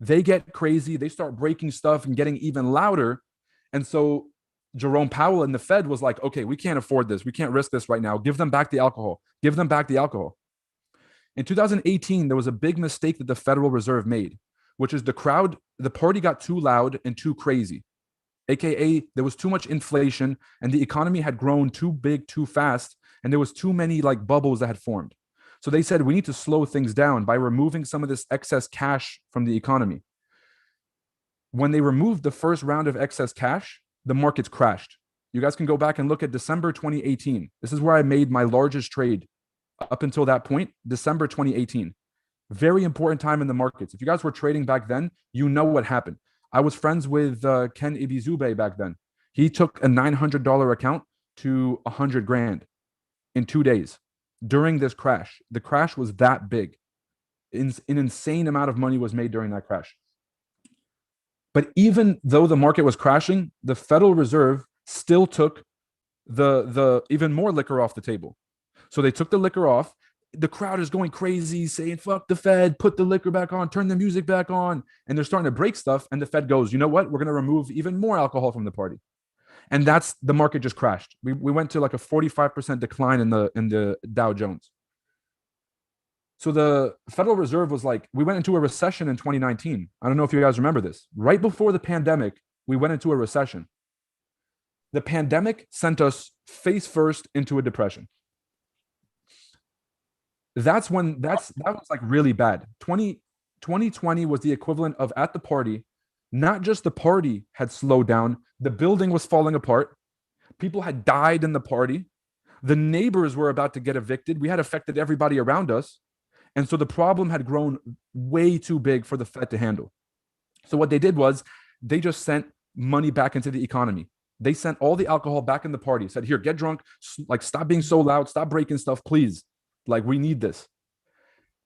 They get crazy. They start breaking stuff and getting even louder. And so Jerome Powell and the Fed was like, okay, we can't afford this. We can't risk this right now. Give them back the alcohol. Give them back the alcohol. In 2018, there was a big mistake that the Federal Reserve made, which is the party got too loud and too crazy. AKA, there was too much inflation and the economy had grown too big, too fast, and there was too many like bubbles that had formed. So they said, we need to slow things down by removing some of this excess cash from the economy. When they removed the first round of excess cash, the markets crashed. You guys can go back and look at December 2018. This is where I made my largest trade up until that point, December 2018. Very important time in the markets. If you guys were trading back then, you know what happened. I was friends with Ken Ibizube back then. He took a $900 account to 100 grand in 2 days during this crash. The crash was that big. An insane amount of money was made during that crash. But even though the market was crashing, the Federal Reserve still took the even more liquor off the table. So they took the liquor off. The crowd is going crazy, saying, fuck the Fed, put the liquor back on, turn the music back on. And they're starting to break stuff. And the Fed goes, you know what? We're going to remove even more alcohol from the party. And that's the market just crashed. We went to like a 45% decline in the Dow Jones. So the Federal Reserve was like, we went into a recession in 2019. I don't know if you guys remember this. Right before the pandemic, we went into a recession. The pandemic sent us face first into a depression. That was like really bad. 2020 was the equivalent of at the party, not just the party had slowed down, the building was falling apart. People had died in the party. The neighbors were about to get evicted. We had affected everybody around us. And so the problem had grown way too big for the Fed to handle. So what they did was they just sent money back into the economy. They sent all the alcohol back in the party, said, here, get drunk, like stop being so loud, stop breaking stuff, please. Like, we need this.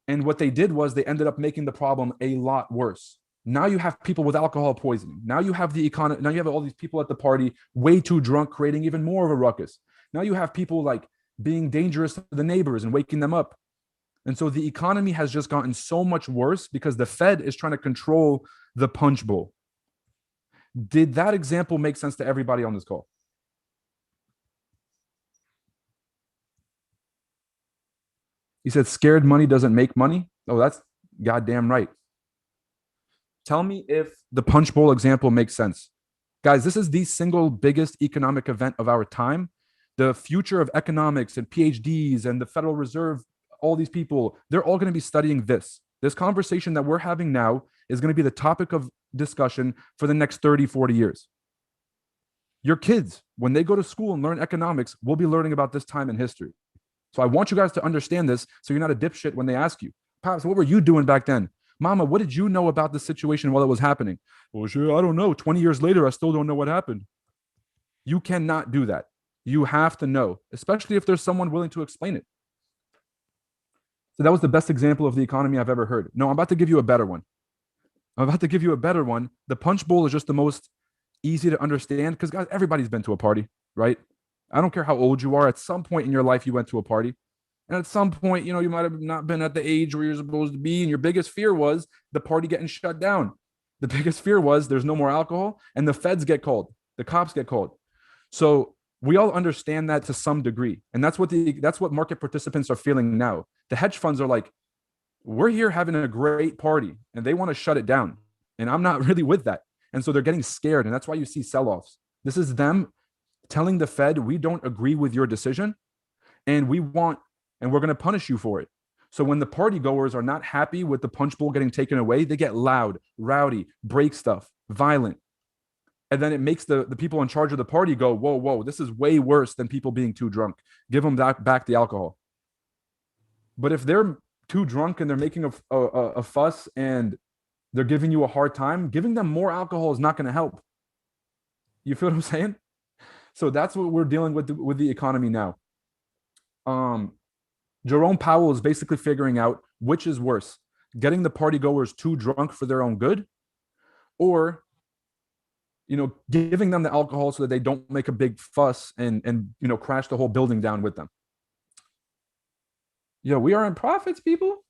And what they did was they ended up making the problem a lot worse. Now you have people with alcohol poisoning. Now you have the economy. Now you have all these people at the party way too drunk, creating even more of a ruckus. Now you have people like being dangerous to the neighbors and waking them up. And so the economy has just gotten so much worse because the Fed is trying to control the punch bowl. Did that example make sense to everybody on this call? He said, scared money doesn't make money. Oh, that's goddamn right. Tell me if the punch bowl example makes sense. Guys, this is the single biggest economic event of our time. The future of economics and PhDs and the Federal Reserve, all these people, they're all going to be studying this. This conversation that we're having now is going to be the topic of discussion for the next 30, 40 years. Your kids, when they go to school and learn economics, will be learning about this time in history. So I want you guys to understand this so you're not a dipshit when they ask you, Pops, what were you doing back then? Mama, what did you know about the situation while it was happening? Well, sure, I don't know. 20 years later, I still don't know what happened. You cannot do that. You have to know, especially if there's someone willing to explain it. So that was the best example of the economy I've ever heard. No, I'm about to give you a better one. The punch bowl is just the most easy to understand because, guys, everybody's been to a party, right? I don't care how old you are. At some point in your life, you went to a party. And at some point, you might have not been at the age where you're supposed to be. And your biggest fear was the party getting shut down. The biggest fear was there's no more alcohol and the feds get called. The cops get called. So we all understand that to some degree. And that's what market participants are feeling now. The hedge funds are like, we're here having a great party and they want to shut it down. And I'm not really with that. And so they're getting scared. And that's why you see sell-offs. This is them telling the Fed, we don't agree with your decision and we're going to punish you for it. So when the party goers are not happy with the punch bowl getting taken away, they get loud, rowdy, break stuff, violent. And then it makes the people in charge of the party go, whoa, this is way worse than people being too drunk. Give them back the alcohol. But if they're too drunk and they're making a fuss and they're giving you a hard time, giving them more alcohol is not going to help. You feel what I'm saying? So that's what we're dealing with the economy now. Jerome Powell is basically figuring out which is worse, getting the party goers too drunk for their own good, or giving them the alcohol so that they don't make a big fuss and crash the whole building down with them. We are in profits, people.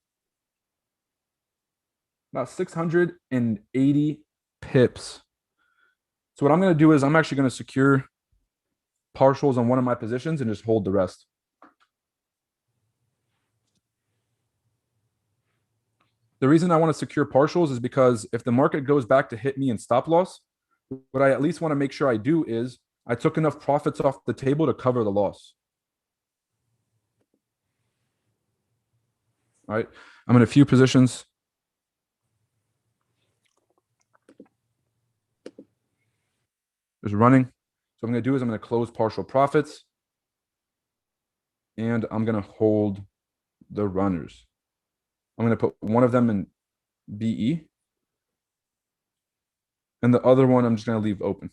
About 680 pips. So what I'm going to do is I'm actually going to secure partials on one of my positions and just hold the rest. The reason I want to secure partials is because if the market goes back to hit me in stop loss, what I at least want to make sure I do is I took enough profits off the table to cover the loss. All right. I'm in a few positions. Just running. So what I'm going to do is I'm going to close partial profits. And I'm going to hold the runners. I'm going to put one of them in BE. And the other one, I'm just going to leave open.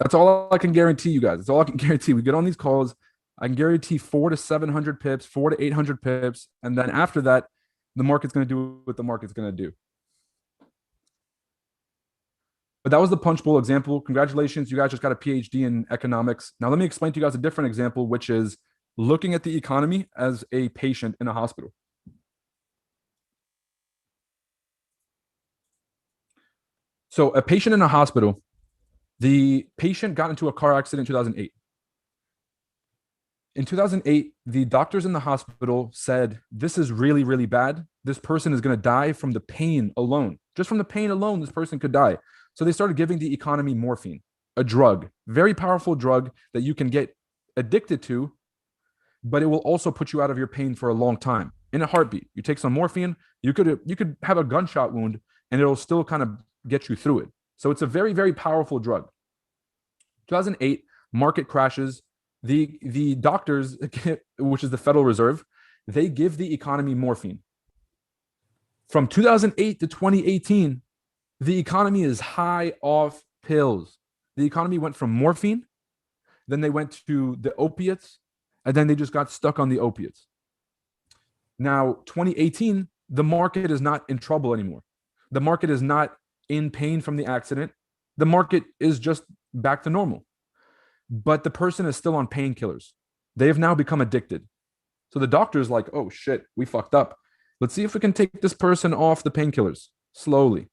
That's all I can guarantee you guys. That's all I can guarantee. We get on these calls. I can guarantee 400 to 700 pips, 400 to 800 pips. And then after that, the market's going to do what the market's going to do. But that was the punch bowl example. Congratulations. You guys just got a PhD in economics. Now, let me explain to you guys a different example, which is looking at the economy as a patient in a hospital. So a patient in a hospital, the patient got into a car accident in 2008. In 2008, the doctors in the hospital said, this is really, really bad. This person is going to die from the pain alone. Just from the pain alone, this person could die. So they started giving the economy morphine, a drug, very powerful drug that you can get addicted to, but it will also put you out of your pain for a long time in a heartbeat. You take some morphine, you could have a gunshot wound and it'll still kind of get you through it. So it's a very, very powerful drug. 2008, market crashes. The doctors, which is the Federal Reserve, they give the economy morphine. From 2008 to 2018, the economy is high off pills. The economy went from morphine, then they went to the opiates, and then they just got stuck on the opiates. Now, 2018, the market is not in trouble anymore. The market is not in pain from the accident. The market is just back to normal. But the person is still on painkillers. They have now become addicted. So the doctor is like, oh shit, we fucked up. Let's see if we can take this person off the painkillers slowly.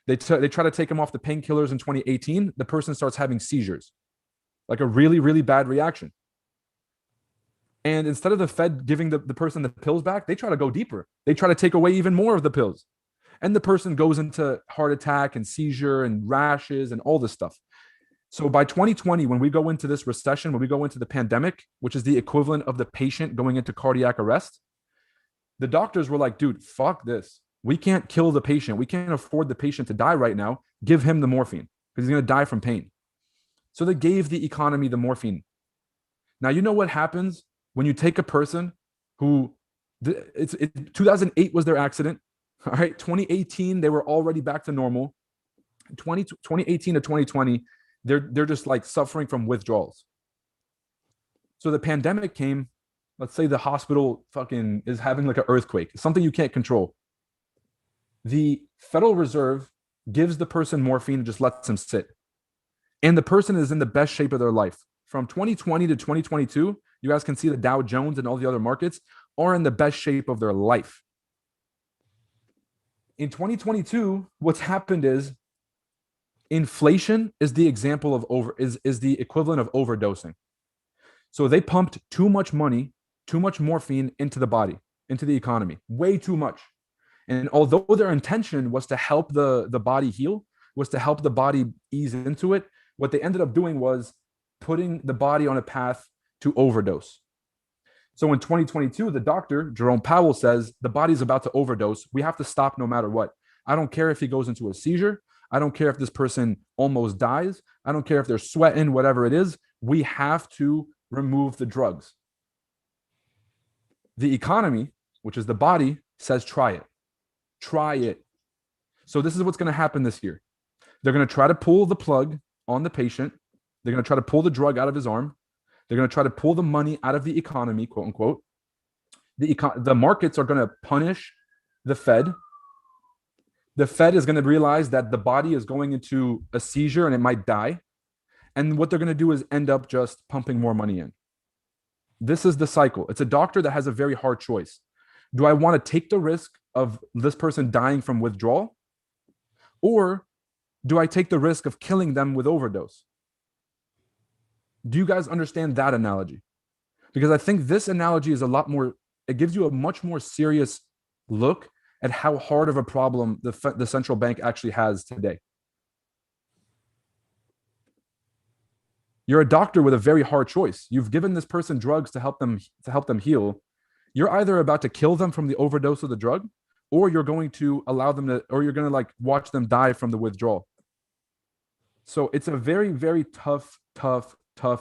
They try to take him off the painkillers in 2018. The person starts having seizures, like a really, really bad reaction. And instead of the Fed giving the person the pills back, they try to go deeper. They try to take away even more of the pills. And the person goes into heart attack and seizure and rashes and all this stuff. So by 2020, when we go into this recession, when we go into the pandemic, which is the equivalent of the patient going into cardiac arrest, the doctors were like, dude, fuck this. We can't kill the patient. We can't afford the patient to die right now. Give him the morphine because he's going to die from pain. So they gave the economy the morphine. Now, you know what happens when you take a person who 2008 was their accident. All right. 2018, they were already back to normal. 2018 to 2020, they're just like suffering from withdrawals. So the pandemic came. Let's say the hospital fucking is having like an earthquake, something you can't control. The Federal Reserve gives the person morphine and just lets them sit. And the person is in the best shape of their life. From 2020 to 2022, you guys can see the Dow Jones and all the other markets are in the best shape of their life. In 2022, what's happened is inflation is the example of is the equivalent of overdosing. So they pumped too much money, too much morphine into the body, into the economy, way too much. And although their intention was to help the body heal, was to help the body ease into it, what they ended up doing was putting the body on a path to overdose. So in 2022, the doctor, Jerome Powell, says the body's about to overdose. We have to stop no matter what. I don't care if he goes into a seizure. I don't care if this person almost dies. I don't care if they're sweating, whatever it is. We have to remove the drugs. The economy, which is the body, says try it. Try it. So this is what's going to happen this year. They're going to try to pull the plug on the patient. They're going to try to pull the drug out of his arm. They're going to try to pull the money out of the economy, quote unquote. The markets are going to punish the Fed. The Fed is going to realize that the body is going into a seizure and it might die. And what they're going to do is end up just pumping more money in. This is the cycle. It's a doctor that has a very hard choice. Do I want to take the risk of this person dying from withdrawal? Or do I take the risk of killing them with overdose? Do you guys understand that analogy? Because I think this analogy is a lot more, it gives you a much more serious look at how hard of a problem the central bank actually has today. You're a doctor with a very hard choice. You've given this person drugs to help them heal. You're either about to kill them from the overdose of the drug, or you're going to allow them to, or you're going to like watch them die from the withdrawal. So it's a very, very tough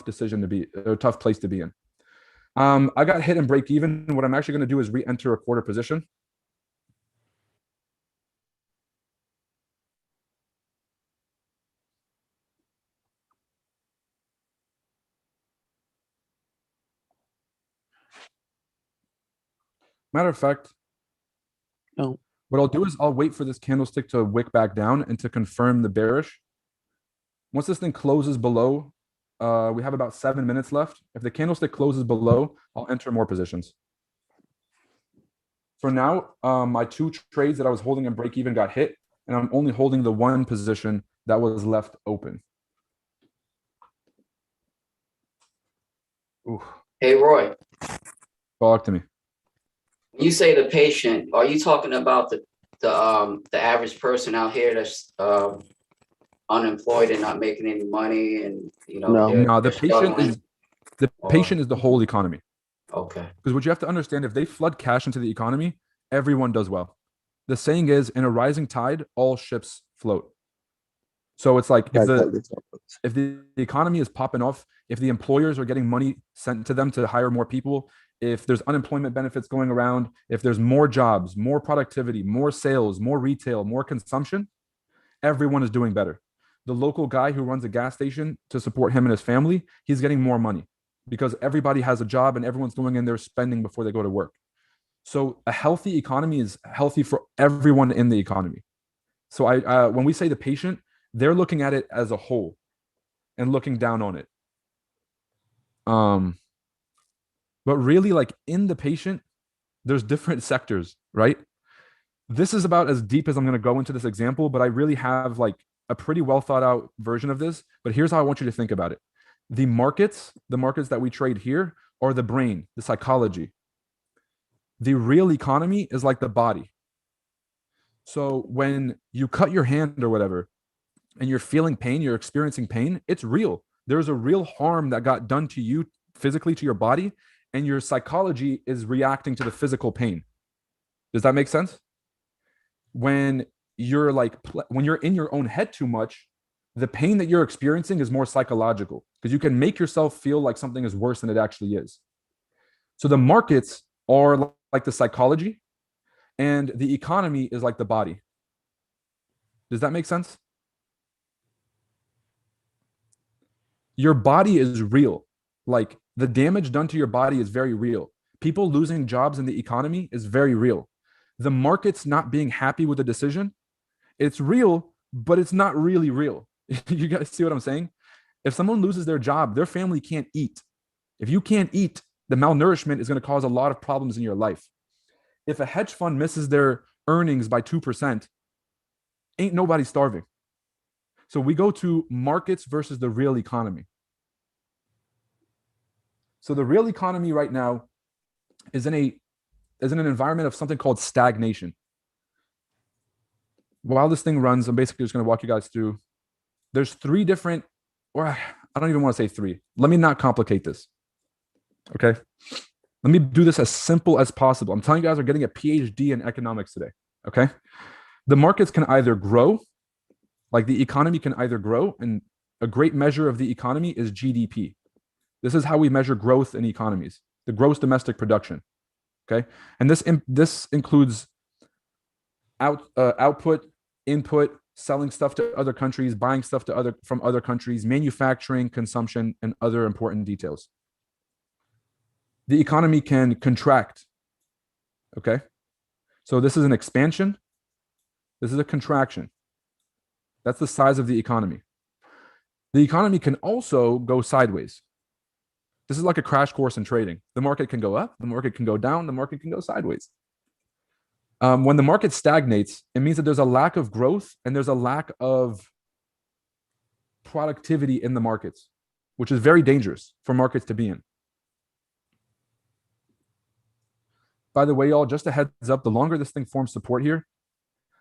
decision to be, a tough place to be in. I got hit and break even. What I'm actually going to do is re-enter a quarter position. Matter of fact, no. What I'll do is I'll wait for this candlestick to wick back down and to confirm the bearish. Once this thing closes below, we have about 7 minutes left. If the candlestick closes below, I'll enter more positions. For now, my 2 trades that I was holding in break even got hit, and I'm only holding the 1 position that was left open. Ooh. Hey, Roy. Talk to me. When you say the patient, are you talking about the average person out here that's unemployed and not making any money, and no, the patient is the whole economy. Okay. Because what you have to understand, if they flood cash into the economy, everyone does well. The saying is, in a rising tide, all ships float. So it's like if the economy is popping off, if the employers are getting money sent to them to hire more people, if there's unemployment benefits going around, if there's more jobs, more productivity, more sales, more retail, more consumption, everyone is doing better. The local guy who runs a gas station to support him and his family, he's getting more money because everybody has a job and everyone's going in there spending before they go to work. So a healthy economy is healthy for everyone in the economy. So when we say the patient, they're looking at it as a whole and looking down on it. But really, like in the patient, There's different sectors, right? This is about as deep as I'm going to go into this example, but I really have like a pretty well thought out version of this. But here's how I want you to think about it. The markets that we trade here are the brain, the psychology. The real economy is like the body. So when you cut your hand or whatever, and you're feeling pain, you're experiencing pain, it's real. There's a real harm that got done to you physically, to your body, and your psychology is reacting to the physical pain. Does that make sense? When you're in your own head too much, the pain that you're experiencing is more psychological because you can make yourself feel like something is worse than it actually is. So the markets are like the psychology, and the economy is like the body. Does that make sense? Your body is real. Like the damage done to your body is very real. People losing jobs in the economy is very real. The markets not being happy with the decision, it's real, but it's not really real. You guys see what I'm saying? If someone loses their job, their family can't eat. If you can't eat, the malnourishment is going to cause a lot of problems in your life. If a hedge fund misses their earnings by 2%, ain't nobody starving. So we go to markets versus the real economy. So the real economy right now is in an environment of something called stagnation. While this thing runs, I'm basically just going to walk you guys through. There's three different, or I don't even want to say three. Let me not complicate this. Okay. Let me do this as simple as possible. I'm telling you guys, are getting a PhD in economics today. Okay. The markets can either grow, like the economy can either grow, and a great measure of the economy is GDP. This is how we measure growth in economies, the gross domestic production. Okay. And this includes output, input, selling stuff to other countries, buying stuff from other countries, manufacturing, consumption, and other important details. The economy can contract. Okay. So this is an expansion. This is a contraction. That's the size of the economy. The economy can also go sideways. This is like a crash course in trading. The market can go up, the market can go down, the market can go sideways. When the market stagnates, it means that there's a lack of growth and there's a lack of productivity in the markets, which is very dangerous for markets to be in. By the way, y'all, just a heads up, the longer this thing forms support here,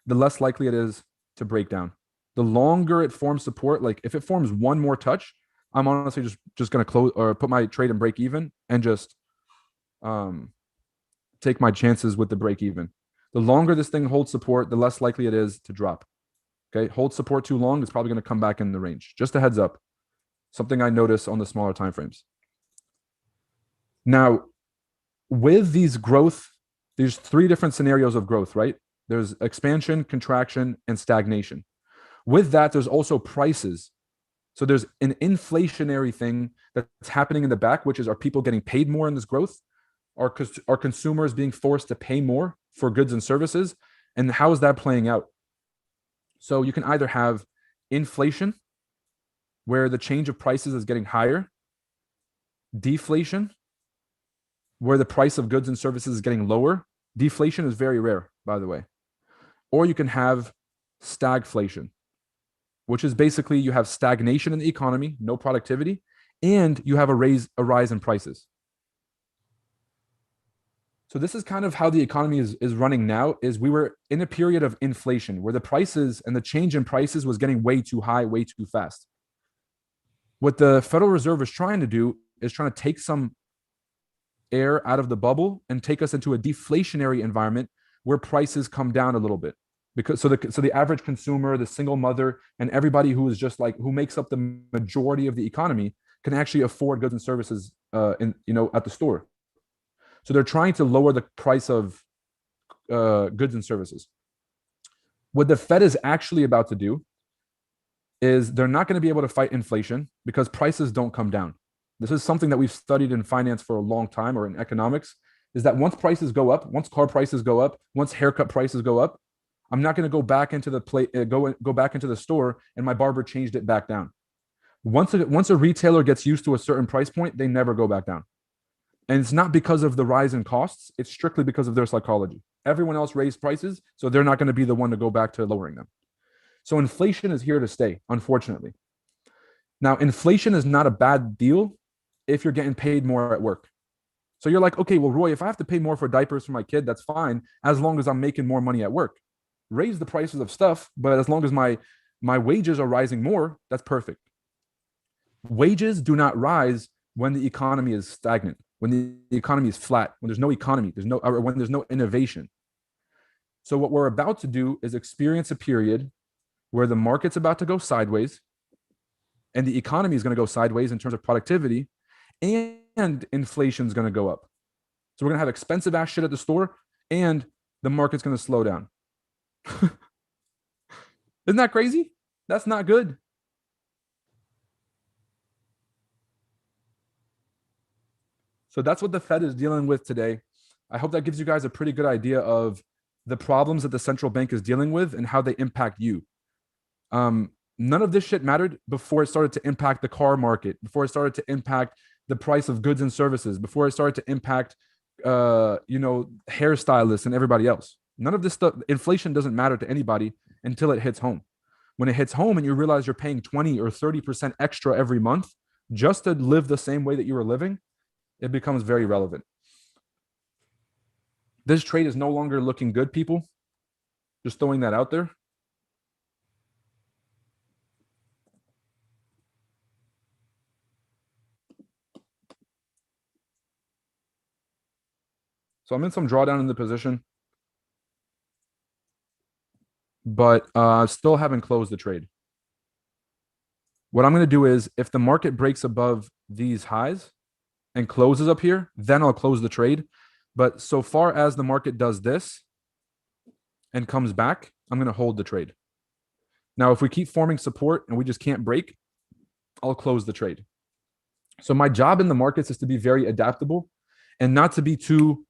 the less likely it is to break down. The longer it forms support, like if it forms one more touch, I'm honestly just going to close or put my trade and break even and just take my chances with the break even. The longer this thing holds support, the less likely it is to drop. Okay, hold support too long, it's probably going to come back in the range. Just a heads up. Something I notice on the smaller time frames. Now, with these growth, there's three different scenarios of growth, right? There's expansion, contraction, and stagnation. With that, there's also prices. So there's an inflationary thing that's happening in the back, which is, are people getting paid more in this growth? Are consumers being forced to pay more for goods and services? And how is that playing out? So you can either have inflation, where the change of prices is getting higher, deflation, where the price of goods and services is getting lower. Deflation is very rare, by the way. Or you can have stagflation, which is basically you have stagnation in the economy, no productivity, and you have a rise in prices. So this is kind of how the economy is running now. Is we were in a period of inflation where the prices and the change in prices was getting way too high, way too fast. What the Federal Reserve is trying to do is trying to take some air out of the bubble and take us into a deflationary environment where prices come down a little bit. Because so the average consumer, the single mother, and everybody who is just like who makes up the majority of the economy can actually afford goods and services at the store. So they're trying to lower the price of goods and services. What the Fed is actually about to do is they're not going to be able to fight inflation because prices don't come down. This is something that we've studied in finance for a long time, or in economics, is that once prices go up, once car prices go up, once haircut prices go up, I'm not going to go back into the go back into the store and my barber changed it back down. Once a retailer gets used to a certain price point, they never go back down. And it's not because of the rise in costs. It's strictly because of their psychology. Everyone else raised prices, so they're not going to be the one to go back to lowering them. So inflation is here to stay, unfortunately. Now, inflation is not a bad deal if you're getting paid more at work. So you're like, okay, well, Roy, if I have to pay more for diapers for my kid, that's fine, as long as I'm making more money at work. Raise the prices of stuff, but as long as my wages are rising more, that's perfect. Wages do not rise when the economy is stagnant, when the economy is flat, when there's no economy, when there's no innovation. So what we're about to do is experience a period where the market's about to go sideways and the economy is going to go sideways in terms of productivity, and inflation is going to go up. So we're going to have expensive ass shit at the store, and the market's going to slow down. Isn't that crazy? That's not good. So that's what the Fed is dealing with today. I hope that gives you guys a pretty good idea of the problems that the central bank is dealing with and how they impact you. None of this shit mattered before it started to impact the car market, before it started to impact the price of goods and services, before it started to impact, hairstylists and everybody else. None of this stuff, inflation doesn't matter to anybody until it hits home. When it hits home and you realize you're paying 20 or 30% extra every month just to live the same way that you were living, it becomes very relevant. This trade is no longer looking good, people. Just throwing that out there. So I'm in some drawdown in the position, but still haven't closed the trade. What I'm going to do is, if the market breaks above these highs and closes up here, then I'll close the trade. But so far as the market does this and comes back, I'm going to hold the trade. Now, if we keep forming support and we just can't break, I'll close the trade. So my job in the markets is to be very adaptable and not to be too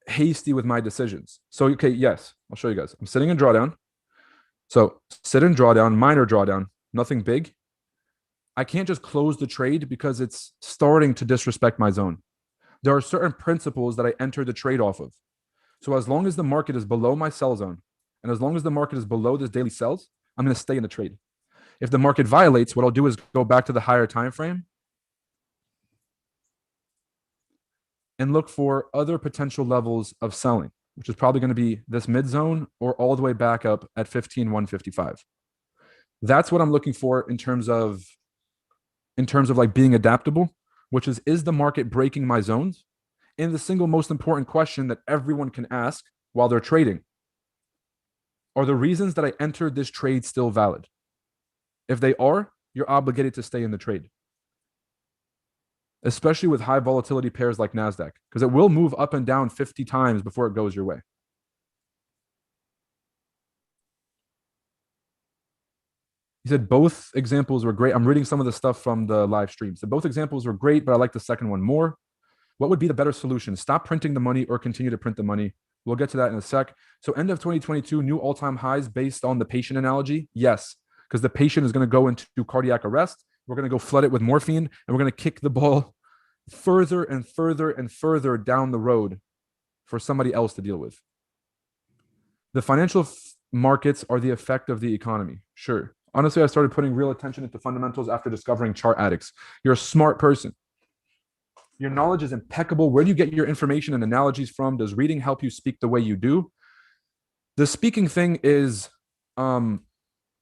hasty with my decisions. So, okay, yes, I'll show you guys. I'm sitting in drawdown. So sit in drawdown, minor drawdown, nothing big. I can't just close the trade because it's starting to disrespect my zone. There are certain principles that I enter the trade off of. So as long as the market is below my sell zone, and as long as the market is below this daily sells, I'm going to stay in the trade. If the market violates, what I'll do is go back to the higher time frame and look for other potential levels of selling, which is probably going to be this mid zone or all the way back up at 15,155. That's what I'm looking for in terms of like being adaptable, which is the market breaking my zones? And the single most important question that everyone can ask while they're trading: are the reasons that I entered this trade still valid? If they are, you're obligated to stay in the trade, especially with high volatility pairs like Nasdaq, because it will move up and down 50 times before it goes your way. He said both examples were great. I'm reading some of the stuff from the live stream. So both examples were great, but I like the second one more. What would be the better solution? Stop printing the money or continue to print the money? We'll get to that in a sec. So end of 2022, new all-time highs based on the patient analogy? Yes, because the patient is going to go into cardiac arrest. We're going to go flood it with morphine, and we're going to kick the ball further and further and further down the road for somebody else to deal with. The financial markets are the effect of the economy. Sure. Honestly, I started putting real attention into fundamentals after discovering ChartAddicts. You're a smart person. Your knowledge is impeccable. Where do you get your information and analogies from? Does reading help you speak the way you do? The speaking thing is,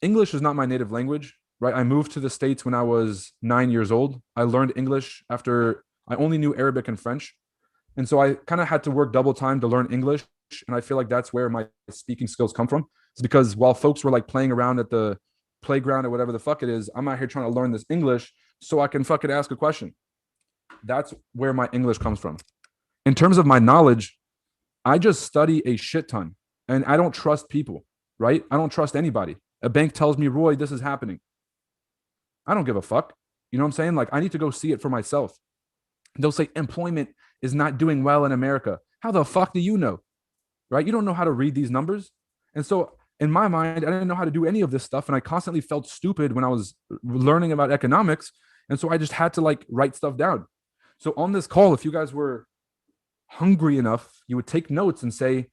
English is not my native language, right? I moved to the States when I was 9 years old. I learned English after I only knew Arabic and French. And so I kind of had to work double time to learn English. And I feel like that's where my speaking skills come from. It's because while folks were like playing around at the playground or whatever the fuck it is, I'm out here trying to learn this English so I can fucking ask a question. That's where my English comes from. In terms of my knowledge, I just study a shit ton, and I don't trust people, right? I don't trust anybody. A bank tells me, Roy, this is happening. I don't give a fuck. You know what I'm saying? Like, I need to go see it for myself. They'll say employment is not doing well in America. How the fuck do you know? Right? You don't know how to read these numbers. And so in my mind, I didn't know how to do any of this stuff. And I constantly felt stupid when I was learning about economics. And so I just had to like write stuff down. So on this call, if you guys were hungry enough, you would take notes and say,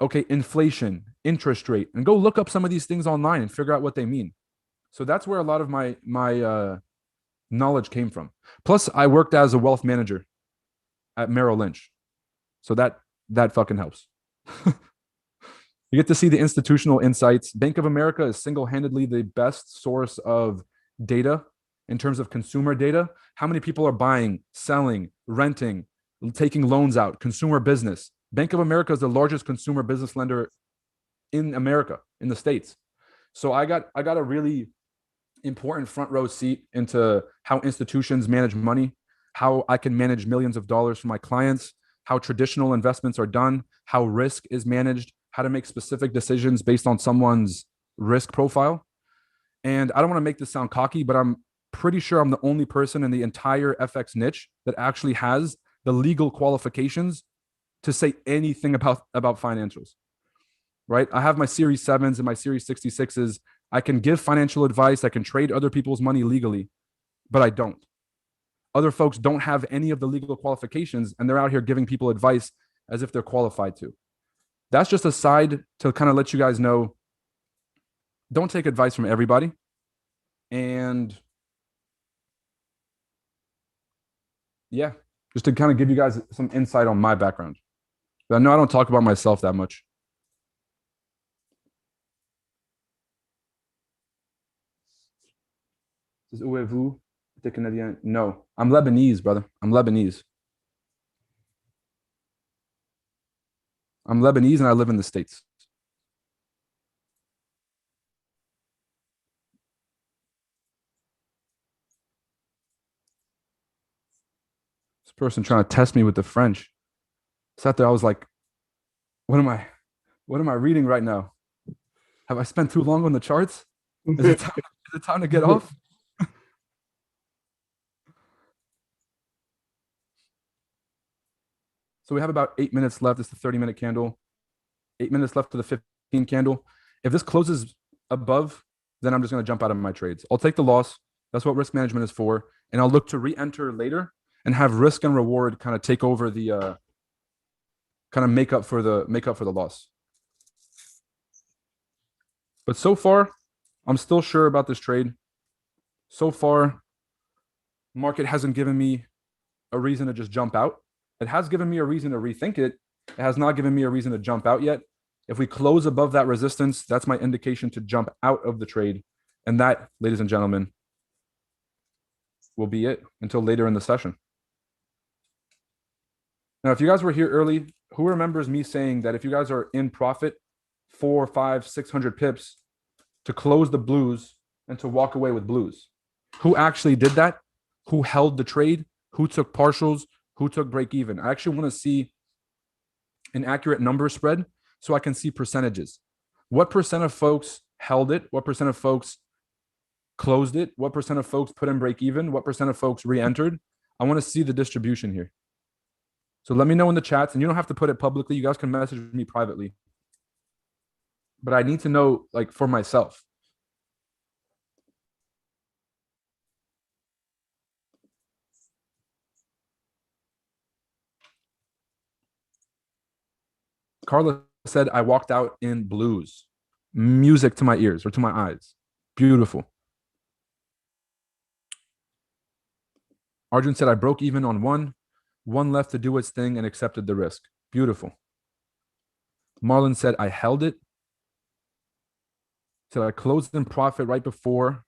okay, inflation, interest rate, and go look up some of these things online and figure out what they mean. So that's where a lot of my knowledge came from. Plus, I worked as a wealth manager at Merrill Lynch, so that fucking helps. You get to see the institutional insights. Bank of America is single-handedly the best source of data in terms of consumer data. How many people are buying, selling, renting, taking loans out, consumer business. Bank of America is the largest consumer business lender in America, in the States. So I got a really important front row seat into how institutions manage money, how I can manage millions of dollars for my clients, how traditional investments are done, how risk is managed, how to make specific decisions based on someone's risk profile. And I don't want to make this sound cocky, but I'm pretty sure I'm the only person in the entire FX niche that actually has the legal qualifications to say anything about financials, right? I have my Series 7s and my Series 66s. I can give financial advice. I can trade other people's money legally, but I don't. Other folks don't have any of the legal qualifications, and they're out here giving people advice as if they're qualified to. That's just a side to kind of let you guys know, don't take advice from everybody. And yeah, just to kind of give you guys some insight on my background. But I know I don't talk about myself that much. Is vous the Canadian? No, I'm Lebanese, brother. I'm Lebanese. I'm Lebanese and I live in the States. This person trying to test me with the French. Sat there, I was like, what am I reading right now? Have I spent too long on the charts? Is it time to get off? So we have about 8 minutes left. It's the 30-minute candle. 8 minutes left to the 15 candle. If this closes above, then I'm just going to jump out of my trades. I'll take the loss. That's what risk management is for. And I'll look to re-enter later and have risk and reward kind of take over the kind of make up for the loss. But so far, I'm still sure about this trade. So far, market hasn't given me a reason to just jump out. It has given me a reason to rethink it. It has not given me a reason to jump out yet. If we close above that resistance, that's my indication to jump out of the trade. And that, ladies and gentlemen, will be it until later in the session. Now, if you guys were here early, who remembers me saying that if you guys are in profit 400, 500, 600 pips to close the blues and to walk away with blues? Who actually did that? Who held the trade? Who took partials? Who took break even? I actually want to see an accurate number spread so I can see percentages. What percent of folks held it? What percent of folks closed it? What percent of folks put in break even? What percent of folks re-entered? I want to see the distribution here. So let me know in the chats, and you don't have to put it publicly. You guys can message me privately. But I need to know, like, for myself. Carla said, I walked out in blues. Music to my ears or to my eyes. Beautiful. Arjun said, I broke even on one left to do its thing and accepted the risk. Beautiful. Marlon said, I held it. So I closed in profit right before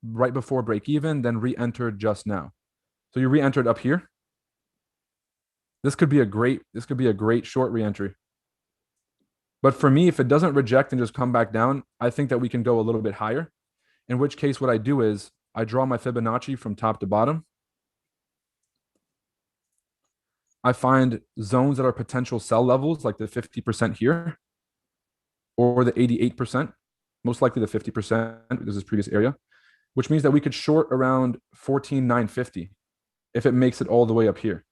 break even, then re-entered just now. So you re-entered up here. This could be a great short re-entry. But for me, if it doesn't reject and just come back down, I think that we can go a little bit higher. In which case, what I do is I draw my Fibonacci from top to bottom. I find zones that are potential sell levels, like the 50% here, or the 88%, most likely the 50% because this previous area, which means that we could short around 14,950 if it makes it all the way up here.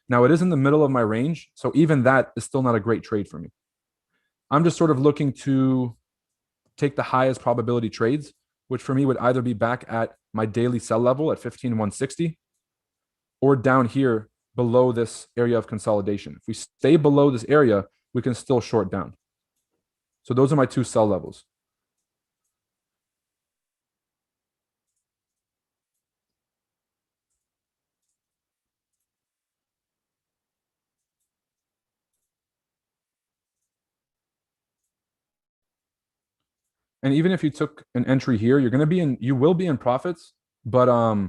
Now, it is in the middle of my range, so even that is still not a great trade for me. I'm just sort of looking to take the highest probability trades, which for me would either be back at my daily sell level at 15,160 or down here below this area of consolidation. If we stay below this area, we can still short down. So those are my two sell levels. And even if you took an entry here, you will be in profits, but I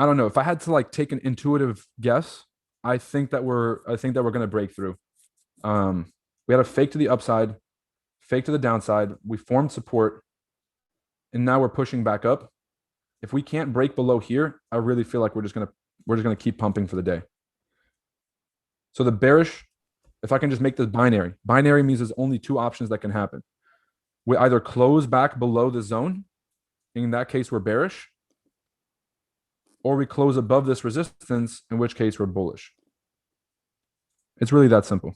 don't know. If I had to like take an intuitive guess, I think that we're going to break through. We had a fake to the upside, fake to the downside. We formed support, and now we're pushing back up. If we can't break below here, I really feel like we're just gonna keep pumping for the day. So the bearish, if I can just make this binary. Binary means there's only two options that can happen. We either close back below the zone, in that case we're bearish, or we close above this resistance, in which case we're bullish. It's really that simple.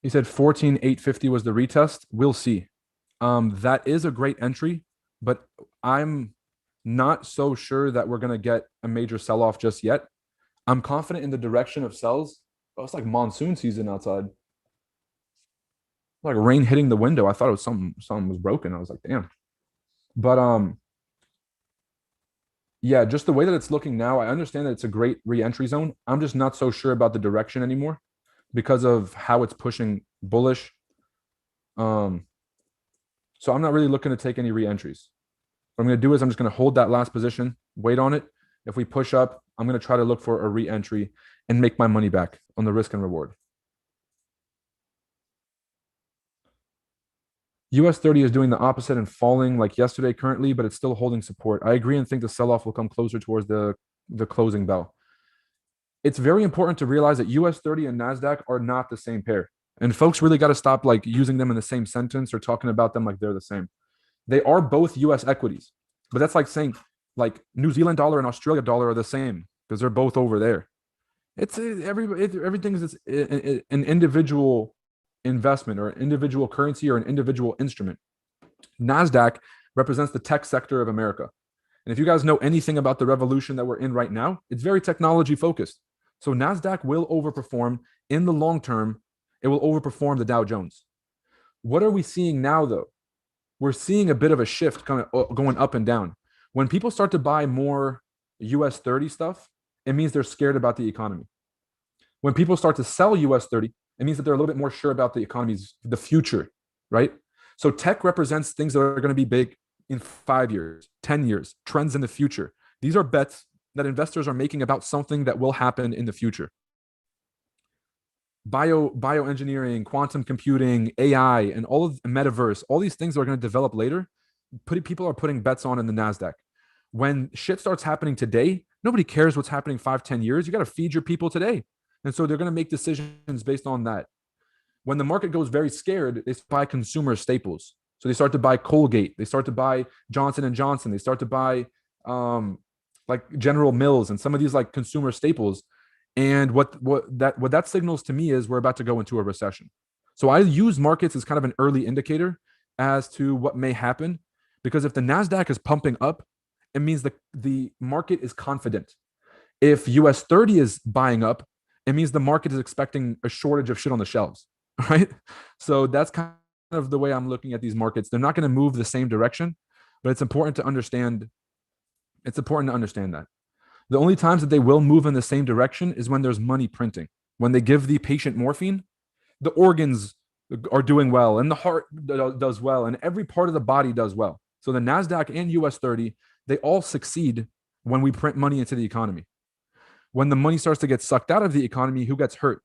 He said 14,850 was the retest. We'll see. That is a great entry, but I'm not so sure that we're going to get a major sell-off just yet. I'm confident in the direction of sells. Oh, it's like monsoon season outside. Like rain hitting the window. I thought it was something was broken. I was like, damn. But yeah, just the way that it's looking now, I understand that it's a great re-entry zone. I'm just not so sure about the direction anymore because of how it's pushing bullish. So I'm not really looking to take any re-entries. What I'm going to do is I'm just going to hold that last position, wait on it. If we push up, I'm going to try to look for a re-entry and make my money back on the risk and reward. US 30 is doing the opposite and falling like yesterday currently, but it's still holding support. I agree and think the sell-off will come closer towards the closing bell. It's very important to realize that US 30 and Nasdaq are not the same pair. And folks really got to stop like using them in the same sentence or talking about them like they're the same. They are both US equities, but that's like saying like New Zealand dollar and Australia dollar are the same because they're both over there. Everything is an individual investment or an individual currency or an individual instrument. Nasdaq represents the tech sector of America. And if you guys know anything about the revolution that we're in right now, it's very technology focused. So Nasdaq will overperform in the long term. It will overperform the Dow Jones. What are we seeing now though? We're seeing a bit of a shift kind of going up and down. When people start to buy more US 30 stuff, it means they're scared about the economy. When people start to sell US 30, it means that they're a little bit more sure about the economy's, the future, right? So tech represents things that are going to be big in 5 years, 10 years, trends in the future. These are bets that investors are making about something that will happen in the future. Bioengineering, quantum computing, AI, and all of the metaverse, all these things are going to develop later. People are putting bets on in the NASDAQ. When shit starts happening today, nobody cares what's happening 5, 10 years. You got to feed your people today. And so they're going to make decisions based on that. When the market goes very scared, they buy consumer staples. So they start to buy Colgate. They start to buy Johnson & Johnson. They start to buy like General Mills and some of these like consumer staples. And what that signals to me is we're about to go into a recession. So I use markets as kind of an early indicator as to what may happen, because if the NASDAQ is pumping up, it means the market is confident. If US 30 is buying up, it means the market is expecting a shortage of shit on the shelves, right? So that's kind of the way I'm looking at these markets. They're not going to move the same direction, but it's important to understand. It's important to understand that. The only times that they will move in the same direction is when there's money printing. When they give the patient morphine, the organs are doing well and the heart does well and every part of the body does well. So the NASDAQ and US 30, they all succeed when we print money into the economy. When the money starts to get sucked out of the economy, who gets hurt?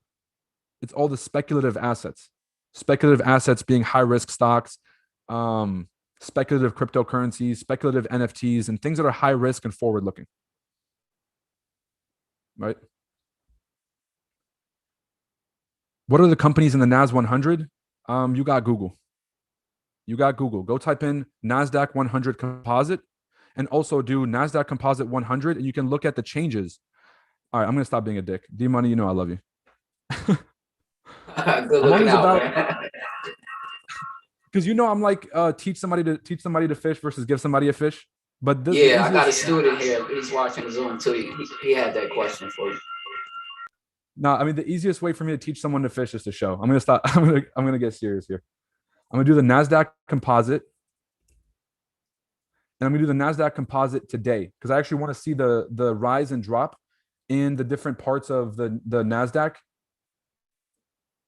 It's all the speculative assets. Speculative assets being high-risk stocks, speculative cryptocurrencies, speculative NFTs, and things that are high risk and forward-looking. Right? What are the companies in the NAS 100? You got Google. You got Google. Go type in NASDAQ 100 composite and also do NASDAQ composite 100, and you can look at the changes. All right, I'm going to stop being a dick. D-Money, you know I love you. Good looking out, because you know I'm like teach somebody to fish versus give somebody a fish. But this, yeah, I got a student here. He's watching Zoom too. He had that question for you. No, I mean the easiest way for me to teach someone to fish is to show. I'm gonna stop. I'm gonna get serious here. I'm gonna do the Nasdaq composite, and I'm gonna do the Nasdaq composite today because I actually want to see the rise and drop in the different parts of the Nasdaq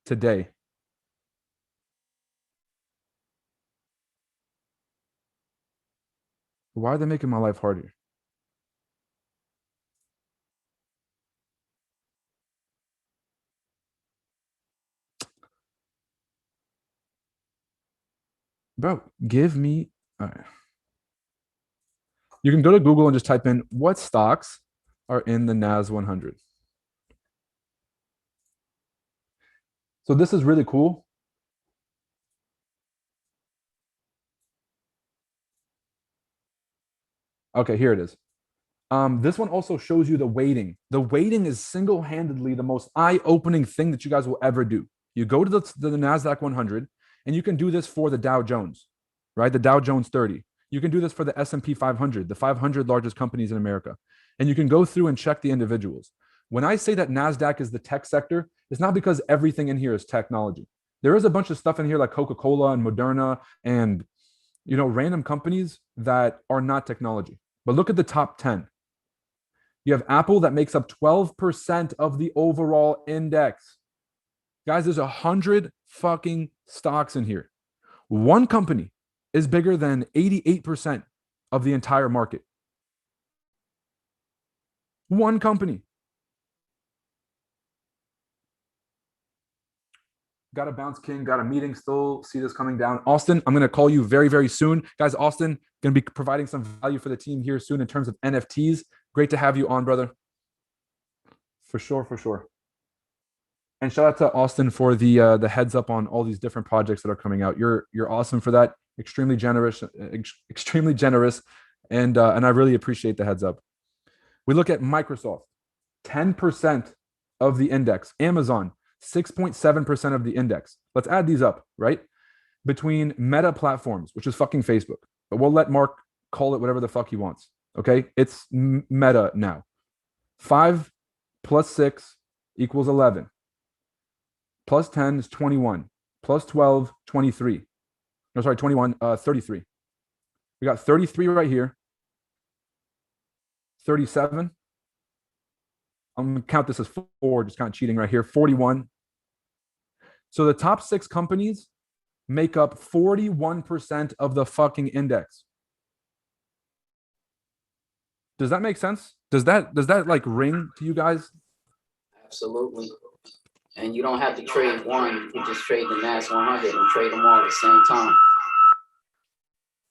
today. Why are they making my life harder? Bro, give me. All right. You can go to Google and just type in what stocks are in the NAS 100. So this is really cool. Okay, here it is. This one also shows you the weighting. The weighting is single-handedly the most eye-opening thing that you guys will ever do. You go to the Nasdaq 100, and you can do this for the Dow Jones, right? The Dow Jones 30. You can do this for the S&P 500, the 500 largest companies in America. And you can go through and check the individuals. When I say that Nasdaq is the tech sector, it's not because everything in here is technology. There is a bunch of stuff in here like Coca-Cola and Moderna and random companies that are not technology. But look at the top 10. You have Apple that makes up 12% of the overall index. Guys, there's 100 fucking stocks in here. One company is bigger than 88% of the entire market. One company. Got a bounce king, got a meeting still. See this coming down. Austin, I'm going to call you very, very soon. Guys, Austin, going to be providing some value for the team here soon in terms of NFTs. Great to have you on, brother. For sure, for sure. And shout out to Austin for the heads up on all these different projects that are coming out. You're awesome for that. Extremely generous, and I really appreciate the heads up. We look at Microsoft, 10% of the index. Amazon, 6.7% of the index. Let's add these up, right? Between Meta platforms, which is fucking Facebook, but we'll let Mark call it whatever the fuck he wants. Okay, it's Meta now. 5 plus 6 equals 11. Plus 10 is 21. Plus 12, 23. No, sorry, 21, 33. We got 33 right here. 37. I'm going to count this as 4, just kind of cheating right here. 41. So the top 6 companies make up 41% of the fucking index. Does that make sense? Does that like ring to you guys? Absolutely. And you don't have to trade one. You can just trade the NAS 100 and trade them all at the same time.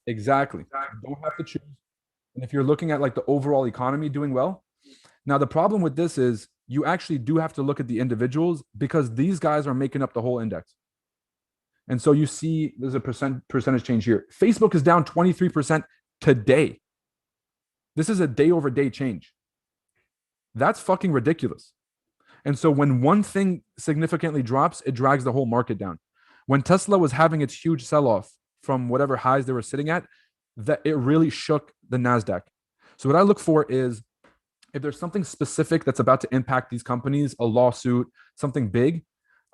Exactly. You don't have to choose. And if you're looking at like the overall economy doing well, now the problem with this is you actually do have to look at the individuals because these guys are making up the whole index. And so you see there's a percentage change here. Facebook is down 23% today. This is a day over day change. That's fucking ridiculous. And so when one thing significantly drops, it drags the whole market down. When Tesla was having its huge sell-off from whatever highs they were sitting at, that it really shook the Nasdaq. So what I look for is if there's something specific that's about to impact these companies, a lawsuit, something big,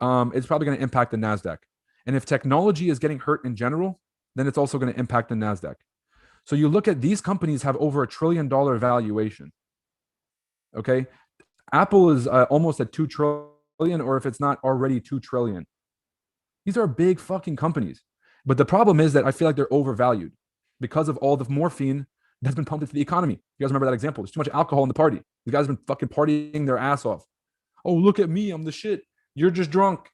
it's probably going to impact the Nasdaq. And if technology is getting hurt in general, then it's also going to impact the Nasdaq. So you look at these companies have over $1 trillion valuation. Okay. Apple is almost at 2 trillion, or if it's not already 2 trillion. These are big fucking companies. But the problem is that I feel like they're overvalued because of all the morphine that's been pumped into the economy. You guys remember that example? There's too much alcohol in the party. These guys have been fucking partying their ass off. Oh, look at me. I'm the shit. You're just drunk.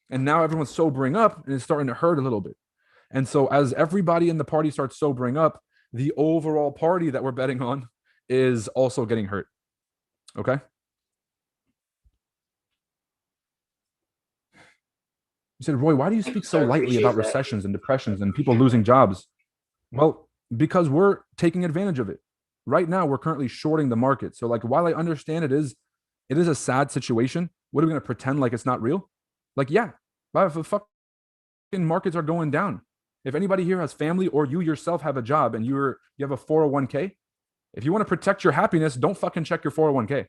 And now everyone's sobering up and it's starting to hurt a little bit. And so as everybody in the party starts sobering up, the overall party that we're betting on is also getting hurt. Okay? You said, Roy, why do you speak so lightly about recessions and depressions and people losing jobs? Well, because we're taking advantage of it. Right now, we're currently shorting the market. So like, while I understand it is a sad situation, what are we going to pretend like it's not real? Like, yeah, the fucking markets are going down. If anybody here has family or you yourself have a job and you have a 401k, if you want to protect your happiness, don't fucking check your 401k.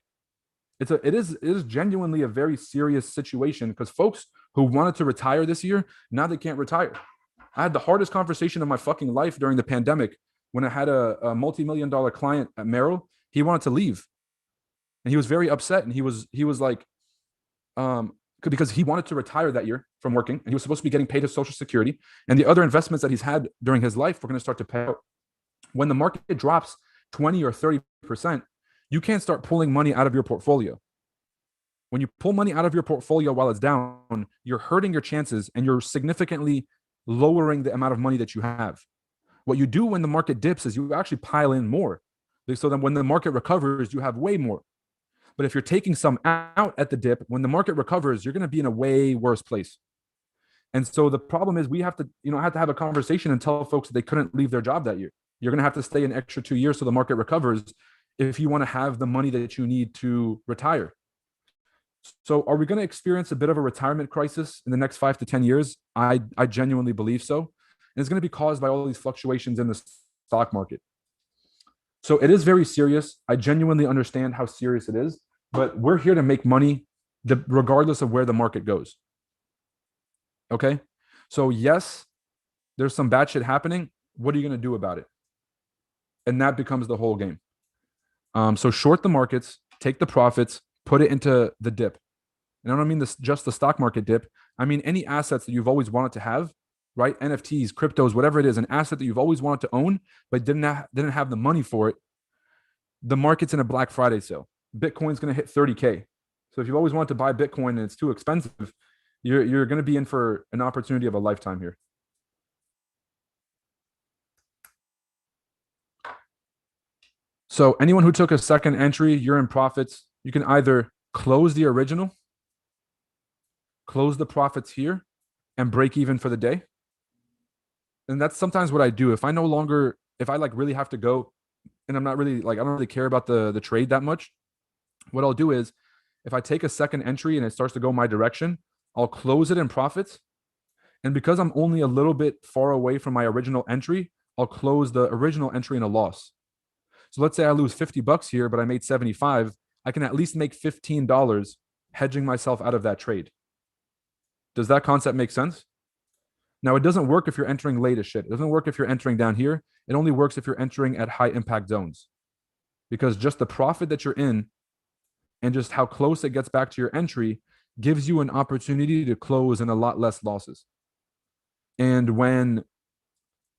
It is genuinely a very serious situation because folks who wanted to retire this year, now they can't retire. I had the hardest conversation of my fucking life during the pandemic when I had a multi-million-dollar client at Merrill. He wanted to leave, and he was very upset. And he was like, because he wanted to retire that year from working, and he was supposed to be getting paid his Social Security, and the other investments that he's had during his life were going to start to pay out. When the market drops 20 or 30%, you can't start pulling money out of your portfolio. When you pull money out of your portfolio while it's down, you're hurting your chances and you're significantly lowering the amount of money that you have. What you do when the market dips is you actually pile in more. So then when the market recovers, you have way more. But if you're taking some out at the dip, when the market recovers, you're going to be in a way worse place. And so the problem is we have to, have a conversation and tell folks that they couldn't leave their job that year. You're going to have to stay an extra 2 years so the market recovers if you want to have the money that you need to retire. So are we going to experience a bit of a retirement crisis in the next 5 to 10 years? I genuinely believe so. And it's going to be caused by all these fluctuations in the stock market. So it is very serious. I genuinely understand how serious it is, but we're here to make money regardless of where the market goes. Okay? So yes, there's some bad shit happening. What are you going to do about it? And that becomes the whole game. So short the markets, take the profits, put it into the dip. And I don't mean just the stock market dip. I mean any assets that you've always wanted to have, right? NFTs, cryptos, whatever it is, an asset that you've always wanted to own, but didn't have the money for it. The market's in a Black Friday sale. Bitcoin's going to hit 30K. So if you've always wanted to buy Bitcoin and it's too expensive, you're going to be in for an opportunity of a lifetime here. So anyone who took a second entry, you're in profits. You can either close the original, close the profits here, and break even for the day. And that's sometimes what I do. If I really have to go and I'm not really I don't really care about the trade that much, what I'll do is if I take a second entry and it starts to go my direction, I'll close it in profits. And because I'm only a little bit far away from my original entry, I'll close the original entry in a loss. So let's say I lose $50 here, but I made 75. I can at least make $15 hedging myself out of that trade. Does that concept make sense? Now, it doesn't work if you're entering late as shit. It doesn't work if you're entering down here. It only works if you're entering at high impact zones. Because just the profit that you're in and just how close it gets back to your entry gives you an opportunity to close in a lot less losses. And when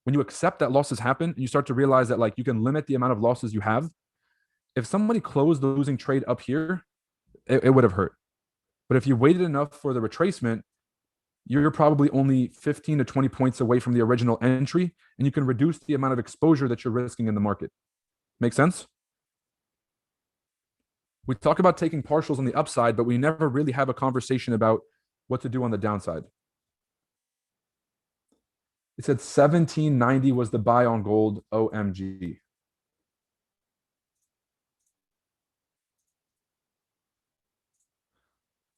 you accept that losses happen and you start to realize that you can limit the amount of losses you have, if somebody closed the losing trade up here, it would have hurt. But if you waited enough for the retracement, you're probably only 15 to 20 points away from the original entry, and you can reduce the amount of exposure that you're risking in the market. Make sense? We talk about taking partials on the upside, but we never really have a conversation about what to do on the downside. It said 1790 was the buy on gold. OMG.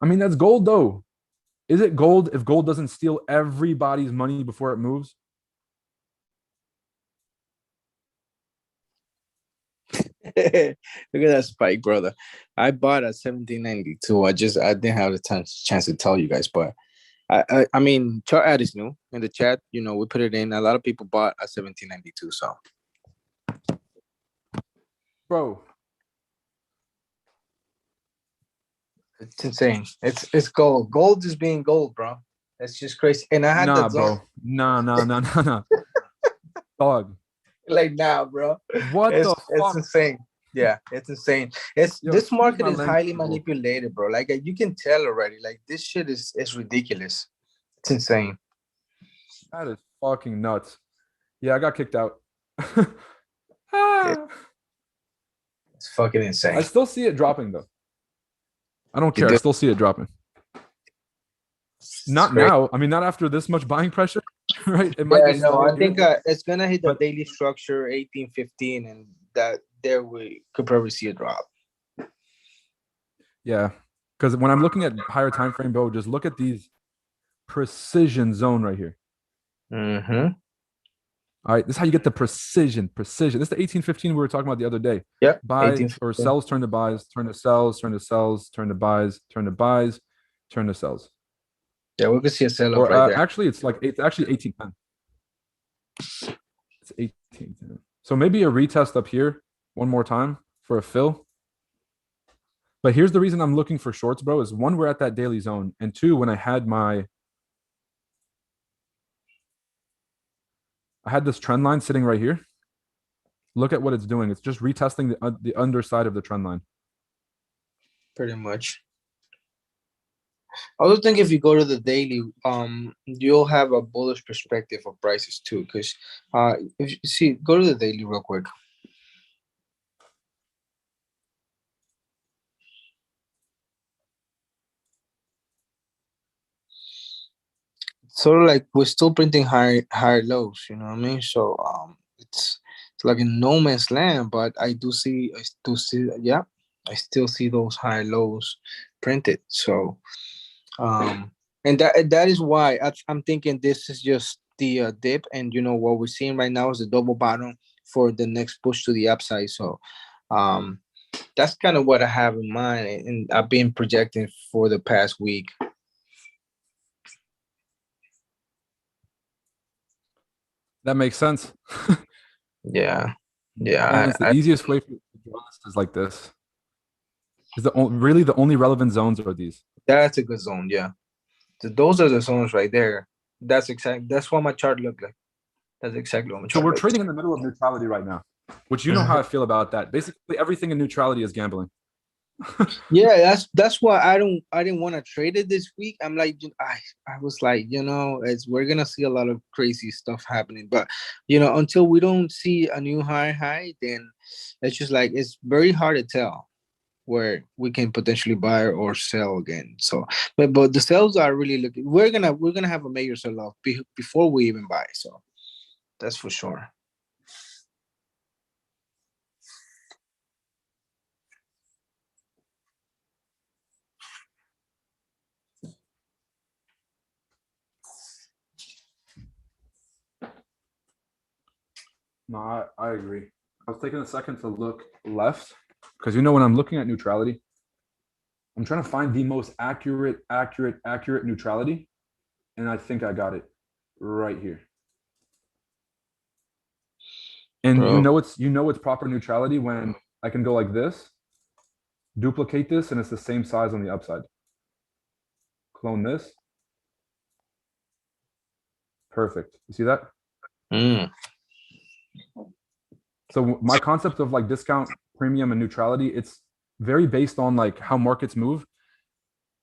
I mean, that's gold though. Is it gold if gold doesn't steal everybody's money before it moves? Look at that spike, brother. I bought at 1792. I didn't have the chance to tell you guys, but I mean, ChartAddicts knew in the chat. We put it in. A lot of people bought at 1792. So, Bro, it's insane. It's gold. Gold is being gold, bro. That's just crazy. And I had that zone. Bro. Nah. Dog. Nah, bro. What the fuck? It's insane. Yeah, it's insane. This market is highly manipulated, bro. You can tell already. This shit is ridiculous. It's insane. That is fucking nuts. Yeah, I got kicked out. It's fucking insane. I still see it dropping though. I don't care. I still see it dropping. Not now. I mean, not after this much buying pressure, right? It might I think it's gonna hit the daily structure 1815, and that there we could probably see a drop. Yeah, because when I'm looking at higher time frame, bro, just look at these precision zone right here. Mm-hmm. All right, this is how you get the precision. This is the 1815 we were talking about the other day. Yep. Buy 18. or sells, turn to buys, turn to sells, turn to sells, turn to buys, turn to buys, turn to sells. Yeah, we can see a sell-off Or right there. actually, it's actually 1810. It's 1810. So maybe a retest up here one more time for a fill. But here's the reason I'm looking for shorts, bro, is one, we're at that daily zone. And two, when I had this trend line sitting right here. Look at what it's doing. It's just retesting the underside of the trend line. Pretty much. I also think if you go to the daily, you'll have a bullish perspective of prices too. Because if you see, go to the daily real quick. Sort of like we're still printing higher lows, you know what I mean? So it's like in no man's land, but I still see I still see those high lows printed. So and that is why I'm thinking this is just the dip, and you know what we're seeing right now is a double bottom for the next push to the upside. So that's kind of what I have in mind, and I've been projecting for the past week. That makes sense. Yeah. It's the easiest way for you to draw this is like this. Is really the only relevant zones are these. That's a good zone, yeah. So those are the zones right there. That's what my chart looked like. That's exactly what my chart. So we're trading in the middle of neutrality right now, which you know how I feel about that. Basically, everything in neutrality is gambling. Yeah, that's why I didn't want to trade it this week. I'm like, I was like, we're gonna see a lot of crazy stuff happening, but until we don't see a new high, then it's just like it's very hard to tell where we can potentially buy or sell again. So, but the sales are really looking. We're gonna have a major sell off before we even buy. So that's for sure. No, I agree. I was taking a second to look left because when I'm looking at neutrality, I'm trying to find the most accurate neutrality, and I think I got it right here. And it's proper neutrality when I can go like this, duplicate this, and it's the same size on the upside. Clone this. Perfect. You see that? So my concept of like discount, premium, and neutrality, it's very based on like how markets move.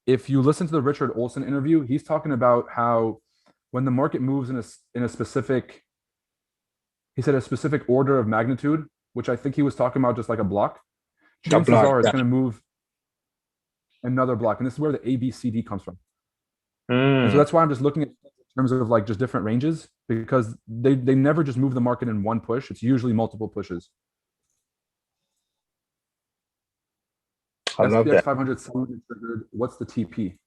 If you listen to the Richard Olson interview, he's talking about how when the market moves in a specific, he said a specific order of magnitude, which I think he was talking about just like a block. Chances are it's going to move another block, and this is where the ABCD comes from. And so that's why I'm just looking at in terms of like just different ranges, because they never just move the market in one push. It's usually multiple pushes. I love that. 500 triggered. What's the TP?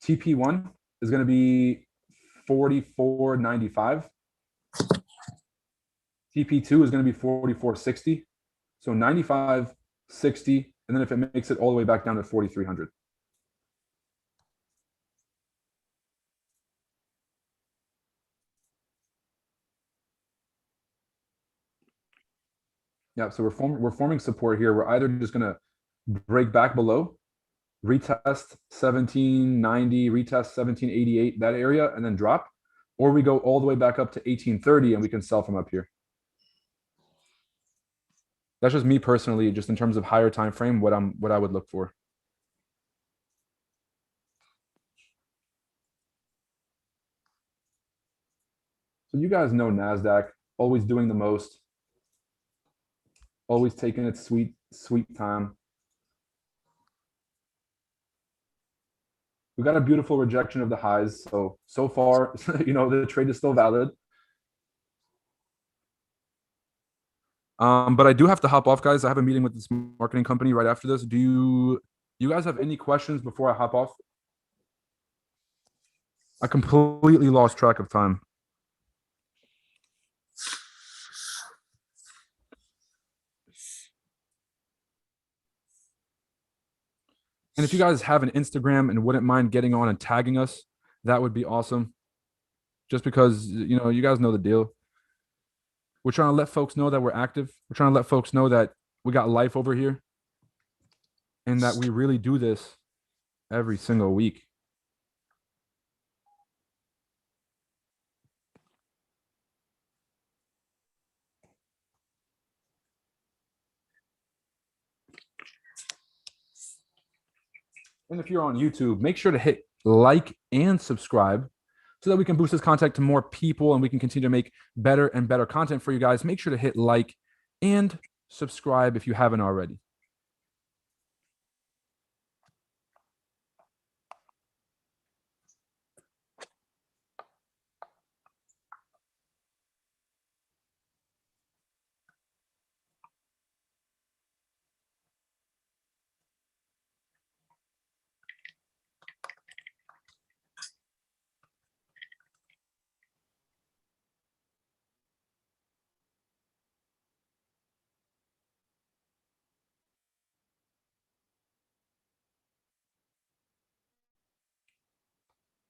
TP1 is going to be 44.95. TP2 is going to be 44.60. So 95, 60, and then if it makes it all the way back down to 4,300. Yeah, so we're forming support here. We're either just going to break back below, retest 1790, retest 1788, that area, and then drop, or we go all the way back up to 1830 and we can sell from up here. That's just me personally, just in terms of higher time frame, what I would look for. So you guys know Nasdaq, always doing the most, always taking its sweet time. We got a beautiful rejection of the highs. So far, the trade is still valid. But I do have to hop off, guys. I have a meeting with this marketing company right after this. Do you You guys have any questions before I hop off? I completely lost track of time. And if you guys have an Instagram and wouldn't mind getting on and tagging us, that would be awesome. Just because, you know, you guys know the deal. We're trying to let folks know that we're active. We're trying to let folks know that we got life over here and that we really do this every single week. And if you're on YouTube, make sure to hit like and subscribe so that we can boost this content to more people and we can continue to make better and better content for you guys. Make sure to hit like and subscribe if you haven't already.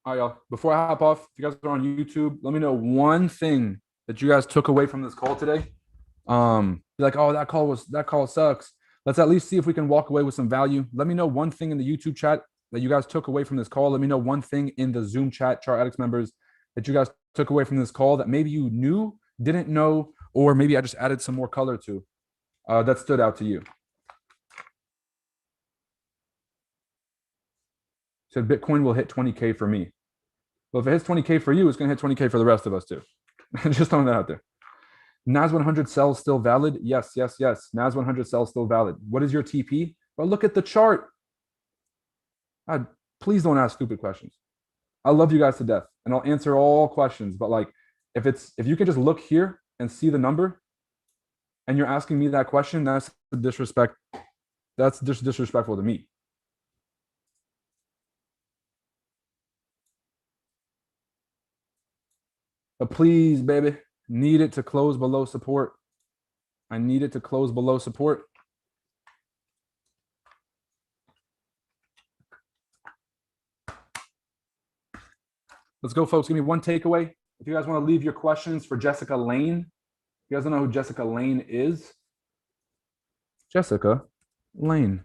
All right, y'all. Before I hop off, if you guys are on YouTube, let me know one thing that you guys took away from this call today. You're like, oh, that call sucks. Let's at least see if we can walk away with some value. Let me know one thing in the YouTube chat that you guys took away from this call. Let me know one thing in the Zoom chat, ChartAddicts members, that you guys took away from this call that maybe you knew, didn't know, or maybe I just added some more color to that stood out to you. Said Bitcoin will hit 20K for me. Well, if it hits 20K for you, it's going to hit 20K for the rest of us too. Just throwing that out there. NAS 100 sells still valid? Yes, yes, yes. NAS 100 sells still valid. What is your TP? Well, look at the chart. Please don't ask stupid questions. I love you guys to death, and I'll answer all questions. But like, if you can just look here and see the number, and you're asking me that question, that's disrespect. That's just disrespectful to me. But please, baby, need it to close below support. I need it to close below support. Let's go, folks. Give me one takeaway. If you guys want to leave your questions for Jessica Lane, you guys don't know who Jessica Lane is? Jessica Lane.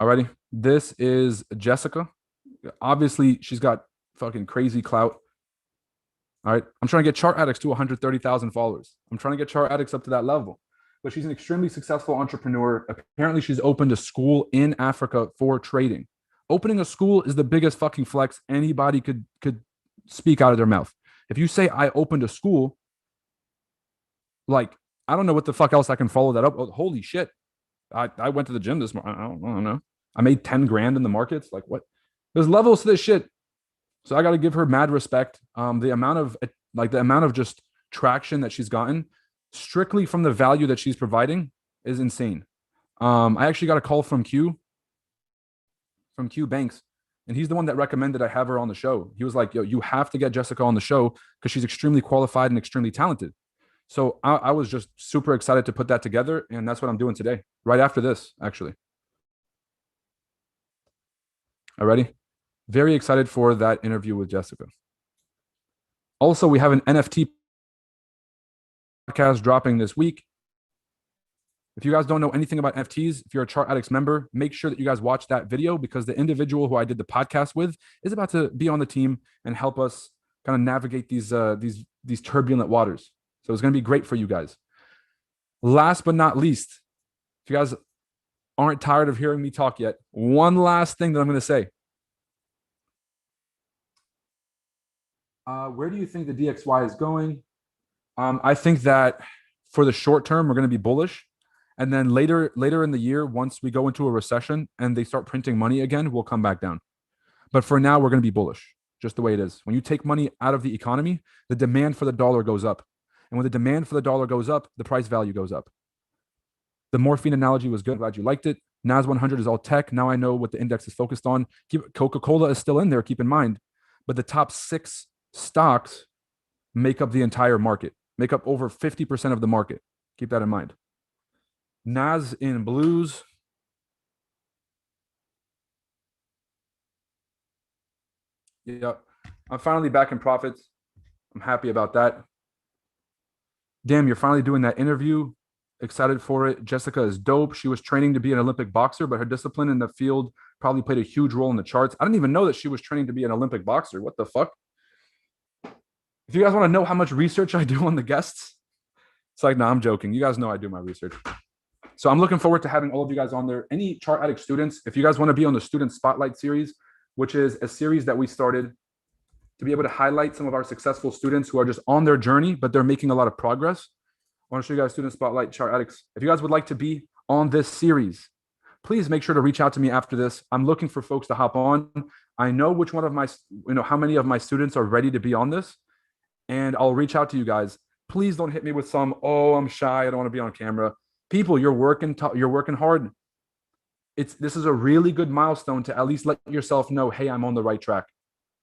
Alrighty, this is Jessica. Obviously, she's got fucking crazy clout. All right, I'm trying to get ChartAddicts to 130,000 followers. I'm trying to get ChartAddicts up to that level. But she's an extremely successful entrepreneur. Apparently, she's opened a school in Africa for trading. Opening a school is the biggest fucking flex anybody could speak out of their mouth. If you say I opened a school, like, I don't know what the fuck else I can follow that up. Oh, holy shit. I went to the gym this morning. I don't know. I made 10 grand in the markets. Like, what? There's levels to this shit. So I got to give her mad respect. The amount of just traction that she's gotten strictly from the value that she's providing is insane. I actually got a call from Q Banks, and he's the one that recommended I have her on the show. He was like, yo, you have to get Jessica on the show because she's extremely qualified and extremely talented. So I was just super excited to put that together, and that's what I'm doing today, right after this, actually. Alrighty. Very excited for that interview with Jessica. Also, we have an NFT podcast dropping this week. If you guys don't know anything about NFTs, if you're a ChartAddicts member, make sure that you guys watch that video because the individual who I did the podcast with is about to be on the team and help us kind of navigate these turbulent waters. So it's going to be great for you guys. Last but not least, if you guys aren't tired of hearing me talk yet, one last thing that I'm going to say. Where do you think the DXY is going? I think that for the short term, we're going to be bullish. And then later in the year, once we go into a recession and they start printing money again, we'll come back down. But for now, we're going to be bullish, just the way it is. When you take money out of the economy, the demand for the dollar goes up. And when the demand for the dollar goes up, the price value goes up. The morphine analogy was good. I'm glad you liked it. NAS 100 is all tech. Now I know what the index is focused on. Coca-Cola is still in there, keep in mind. But the top 6 stocks make up the entire market, make up over 50% of the market. Keep that in mind. NAS in blues. Yep. I'm finally back in profits. I'm happy about that. Damn, you're finally doing that interview. Excited for it. Jessica is dope. She was training to be an Olympic boxer, but her discipline in the field probably played a huge role in the charts. I didn't even know that she was training to be an Olympic boxer. What the fuck? If you guys want to know how much research I do on the guests, it's like, no, I'm joking. You guys know I do my research. So I'm looking forward to having all of you guys on there. Any Chart Addict students, if you guys want to be on the Student Spotlight series, which is a series that we started to be able to highlight some of our successful students who are just on their journey, but they're making a lot of progress. I want to show you guys Student Spotlight, Chart Addicts. If you guys would like to be on this series, please make sure to reach out to me after this. I'm looking for folks to hop on. I know which one of my, how many of my students are ready to be on this, and I'll reach out to you guys. Please don't hit me with some, oh, I'm shy, I don't want to be on camera. People, you're working hard. This is a really good milestone to at least let yourself know, hey, I'm on the right track.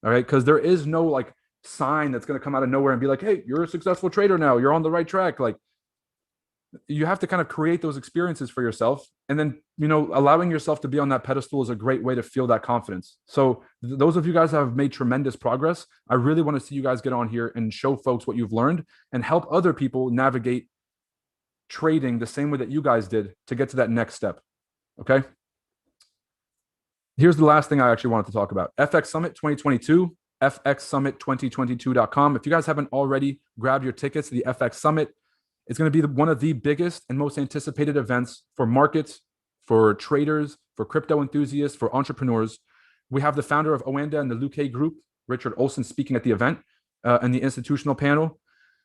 All right, because there is no like sign that's going to come out of nowhere and be like, hey, you're a successful trader now, you're on the right track. Like, you have to kind of create those experiences for yourself, and then allowing yourself to be on that pedestal is a great way to feel that confidence. So those of you guys that have made tremendous progress, I really want to see you guys get on here and show folks what you've learned and help other people navigate trading the same way that you guys did to get to that next step. Okay, here's the last thing I actually wanted to talk about. FX Summit 2022, fxsummit2022.com. If you guys haven't already grabbed your tickets to the FX Summit, it's going to be one of the biggest and most anticipated events for markets, for traders, for crypto enthusiasts, for entrepreneurs. We have the founder of Oanda and the Luque Group, Richard Olson, speaking at the event and the institutional panel.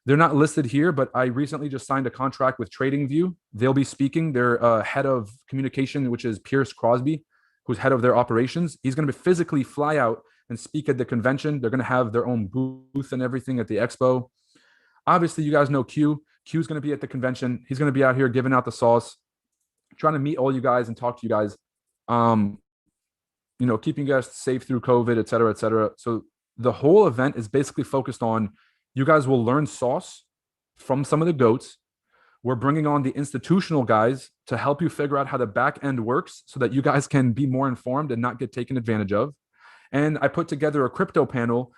They're not listed here, but I recently just signed a contract with TradingView. They'll be speaking. Their head of communication, which is Pierce Crosby, who's head of their operations. He's going to physically fly out and speak at the convention. They're going to have their own booth and everything at the expo. Obviously, you guys know Q. Q's going to be at the convention. He's going to be out here giving out the sauce, trying to meet all you guys and talk to you guys, keeping you guys safe through COVID, et cetera, et cetera. So the whole event is basically focused on, you guys will learn sauce from some of the GOATs. We're bringing on the institutional guys to help you figure out how the back end works so that you guys can be more informed and not get taken advantage of. And I put together a crypto panel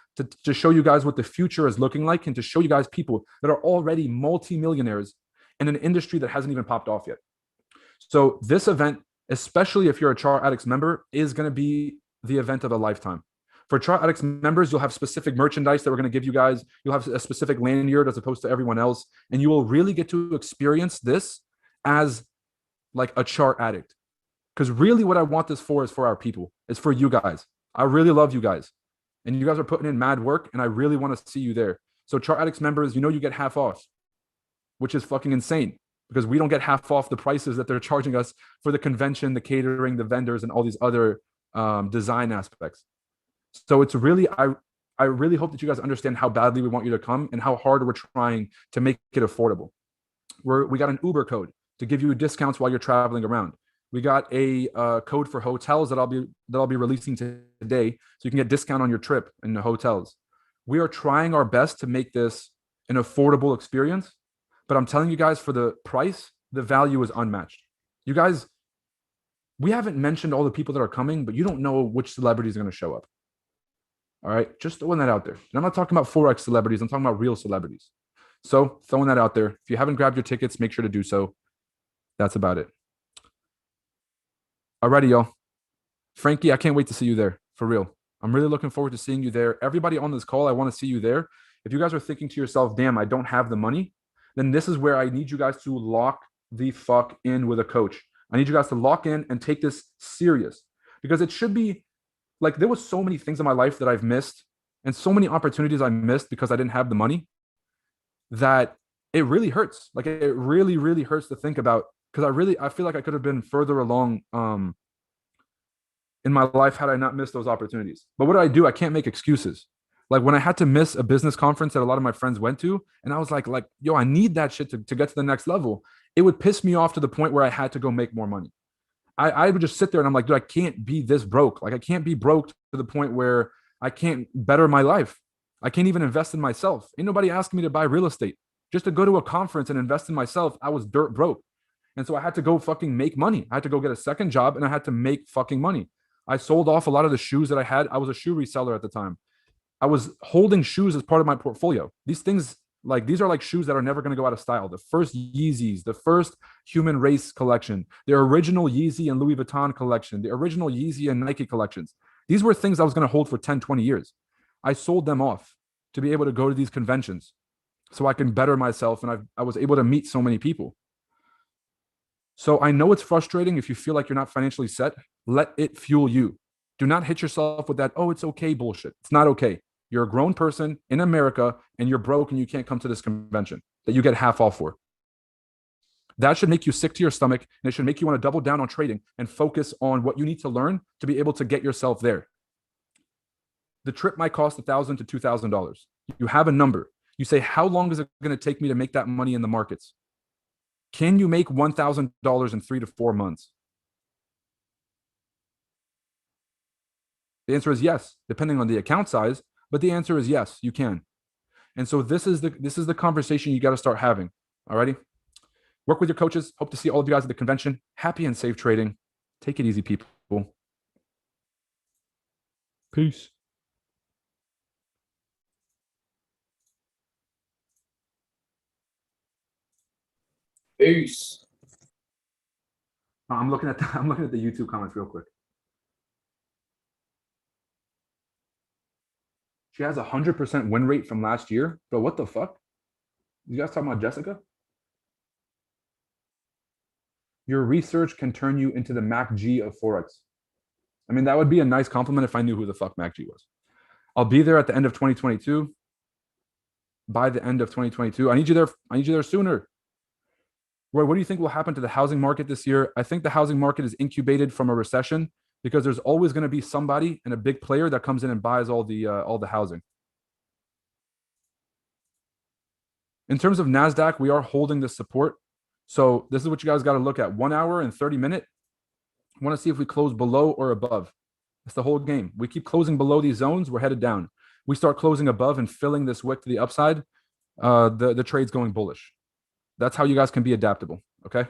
to show you guys what the future is looking like and to show you guys people that are already multimillionaires in an industry that hasn't even popped off yet. So this event, especially if you're a Chart Addicts member, is going to be the event of a lifetime. For Chart Addicts members, you'll have specific merchandise that we're going to give you guys. You'll have a specific lanyard as opposed to everyone else. And you will really get to experience this as like a chart addict. Because really what I want this for is for our people. It's for you guys. I really love you guys. And you guys are putting in mad work, and I really want to see you there. So Chart Addicts members, you get half off, which is fucking insane because we don't get half off the prices that they're charging us for the convention, the catering, the vendors, and all these other design aspects. So it's really, I really hope that you guys understand how badly we want you to come and how hard we're trying to make it affordable. We got an Uber code to give you discounts while you're traveling around. We got a code for hotels that I'll be releasing today, so you can get discount on your trip in the hotels. We are trying our best to make this an affordable experience, but I'm telling you guys, for the price, the value is unmatched. You guys, we haven't mentioned all the people that are coming, but you don't know which celebrities are going to show up. All right, just throwing that out there. And I'm not talking about Forex celebrities. I'm talking about real celebrities. So throwing that out there. If you haven't grabbed your tickets, make sure to do so. That's about it. Alrighty, y'all. Frankie, I can't wait to see you there, for real. I'm really looking forward to seeing you there. Everybody on this call, I want to see you there. If you guys are thinking to yourself, damn, I don't have the money, then this is where I need you guys to lock the fuck in with a coach. I need you guys to lock in and take this serious, because it should be like, there was so many things in my life that I've missed and so many opportunities I missed because I didn't have the money, that it really hurts. Like, it really, really hurts to think about, because I feel like I could have been further along in my life had I not missed those opportunities. But what do? I can't make excuses. Like when I had to miss a business conference that a lot of my friends went to, and I was like, yo, I need that shit to get to the next level. It would piss me off to the point where I had to go make more money. I would just sit there and I'm like, dude, I can't be this broke. Like I can't be broke to the point where I can't better my life. I can't even invest in myself. Ain't nobody asking me to buy real estate. Just to go to a conference and invest in myself, I was dirt broke. And so I had to go fucking make money. I had to go get a second job and I had to make fucking money. I sold off a lot of the shoes that I had. I was a shoe reseller at the time. I was holding shoes as part of my portfolio. These things, like these are like shoes that are never going to go out of style. The first Yeezys, the first Human Race collection, the original Yeezy and Louis Vuitton collection, the original Yeezy and Nike collections. These were things I was going to hold for 10, 20 years. I sold them off to be able to go to these conventions so I can better myself. And I was able to meet so many people. So I know it's frustrating if you feel like you're not financially set. Let it fuel you. Do not hit yourself with that, oh, it's okay bullshit. It's not okay. You're a grown person in America and you're broke and you can't come to this convention that you get half off for. That should make you sick to your stomach, and it should make you want to double down on trading and focus on what you need to learn to be able to get yourself there. The trip might cost $1,000 to $2,000. You have a number. You say, how long is it going to take me to make that money in the markets? Can you make $1,000 in 3 to 4 months? The answer is yes, depending on the account size, but the answer is yes, you can. And so this is the conversation you got to start having. Alrighty? Work with your coaches. Hope to see all of you guys at the convention. Happy and safe trading. Take it easy, people. Peace. Peace. I'm looking at the YouTube comments real quick. She has 100% win rate from last year. Bro, what the fuck? You guys talking about Jessica? Your research can turn you into the Mac G of Forex. I mean, that would be a nice compliment if I knew who the fuck Mac G was. I'll be there at the end of 2022. By the end of 2022. I need you there sooner. Roy, what do you think will happen to the housing market this year? I think the housing market is incubated from a recession because there's always going to be somebody and a big player that comes in and buys all the housing. In terms of Nasdaq, we are holding the support. So this is what you guys got to look at. 1 hour and 30 minute. I want to see if we close below or above. That's the whole game. We keep closing below these zones, we're headed down. We start closing above and filling this wick to the upside, the trade's going bullish. That's how you guys can be adaptable, okay?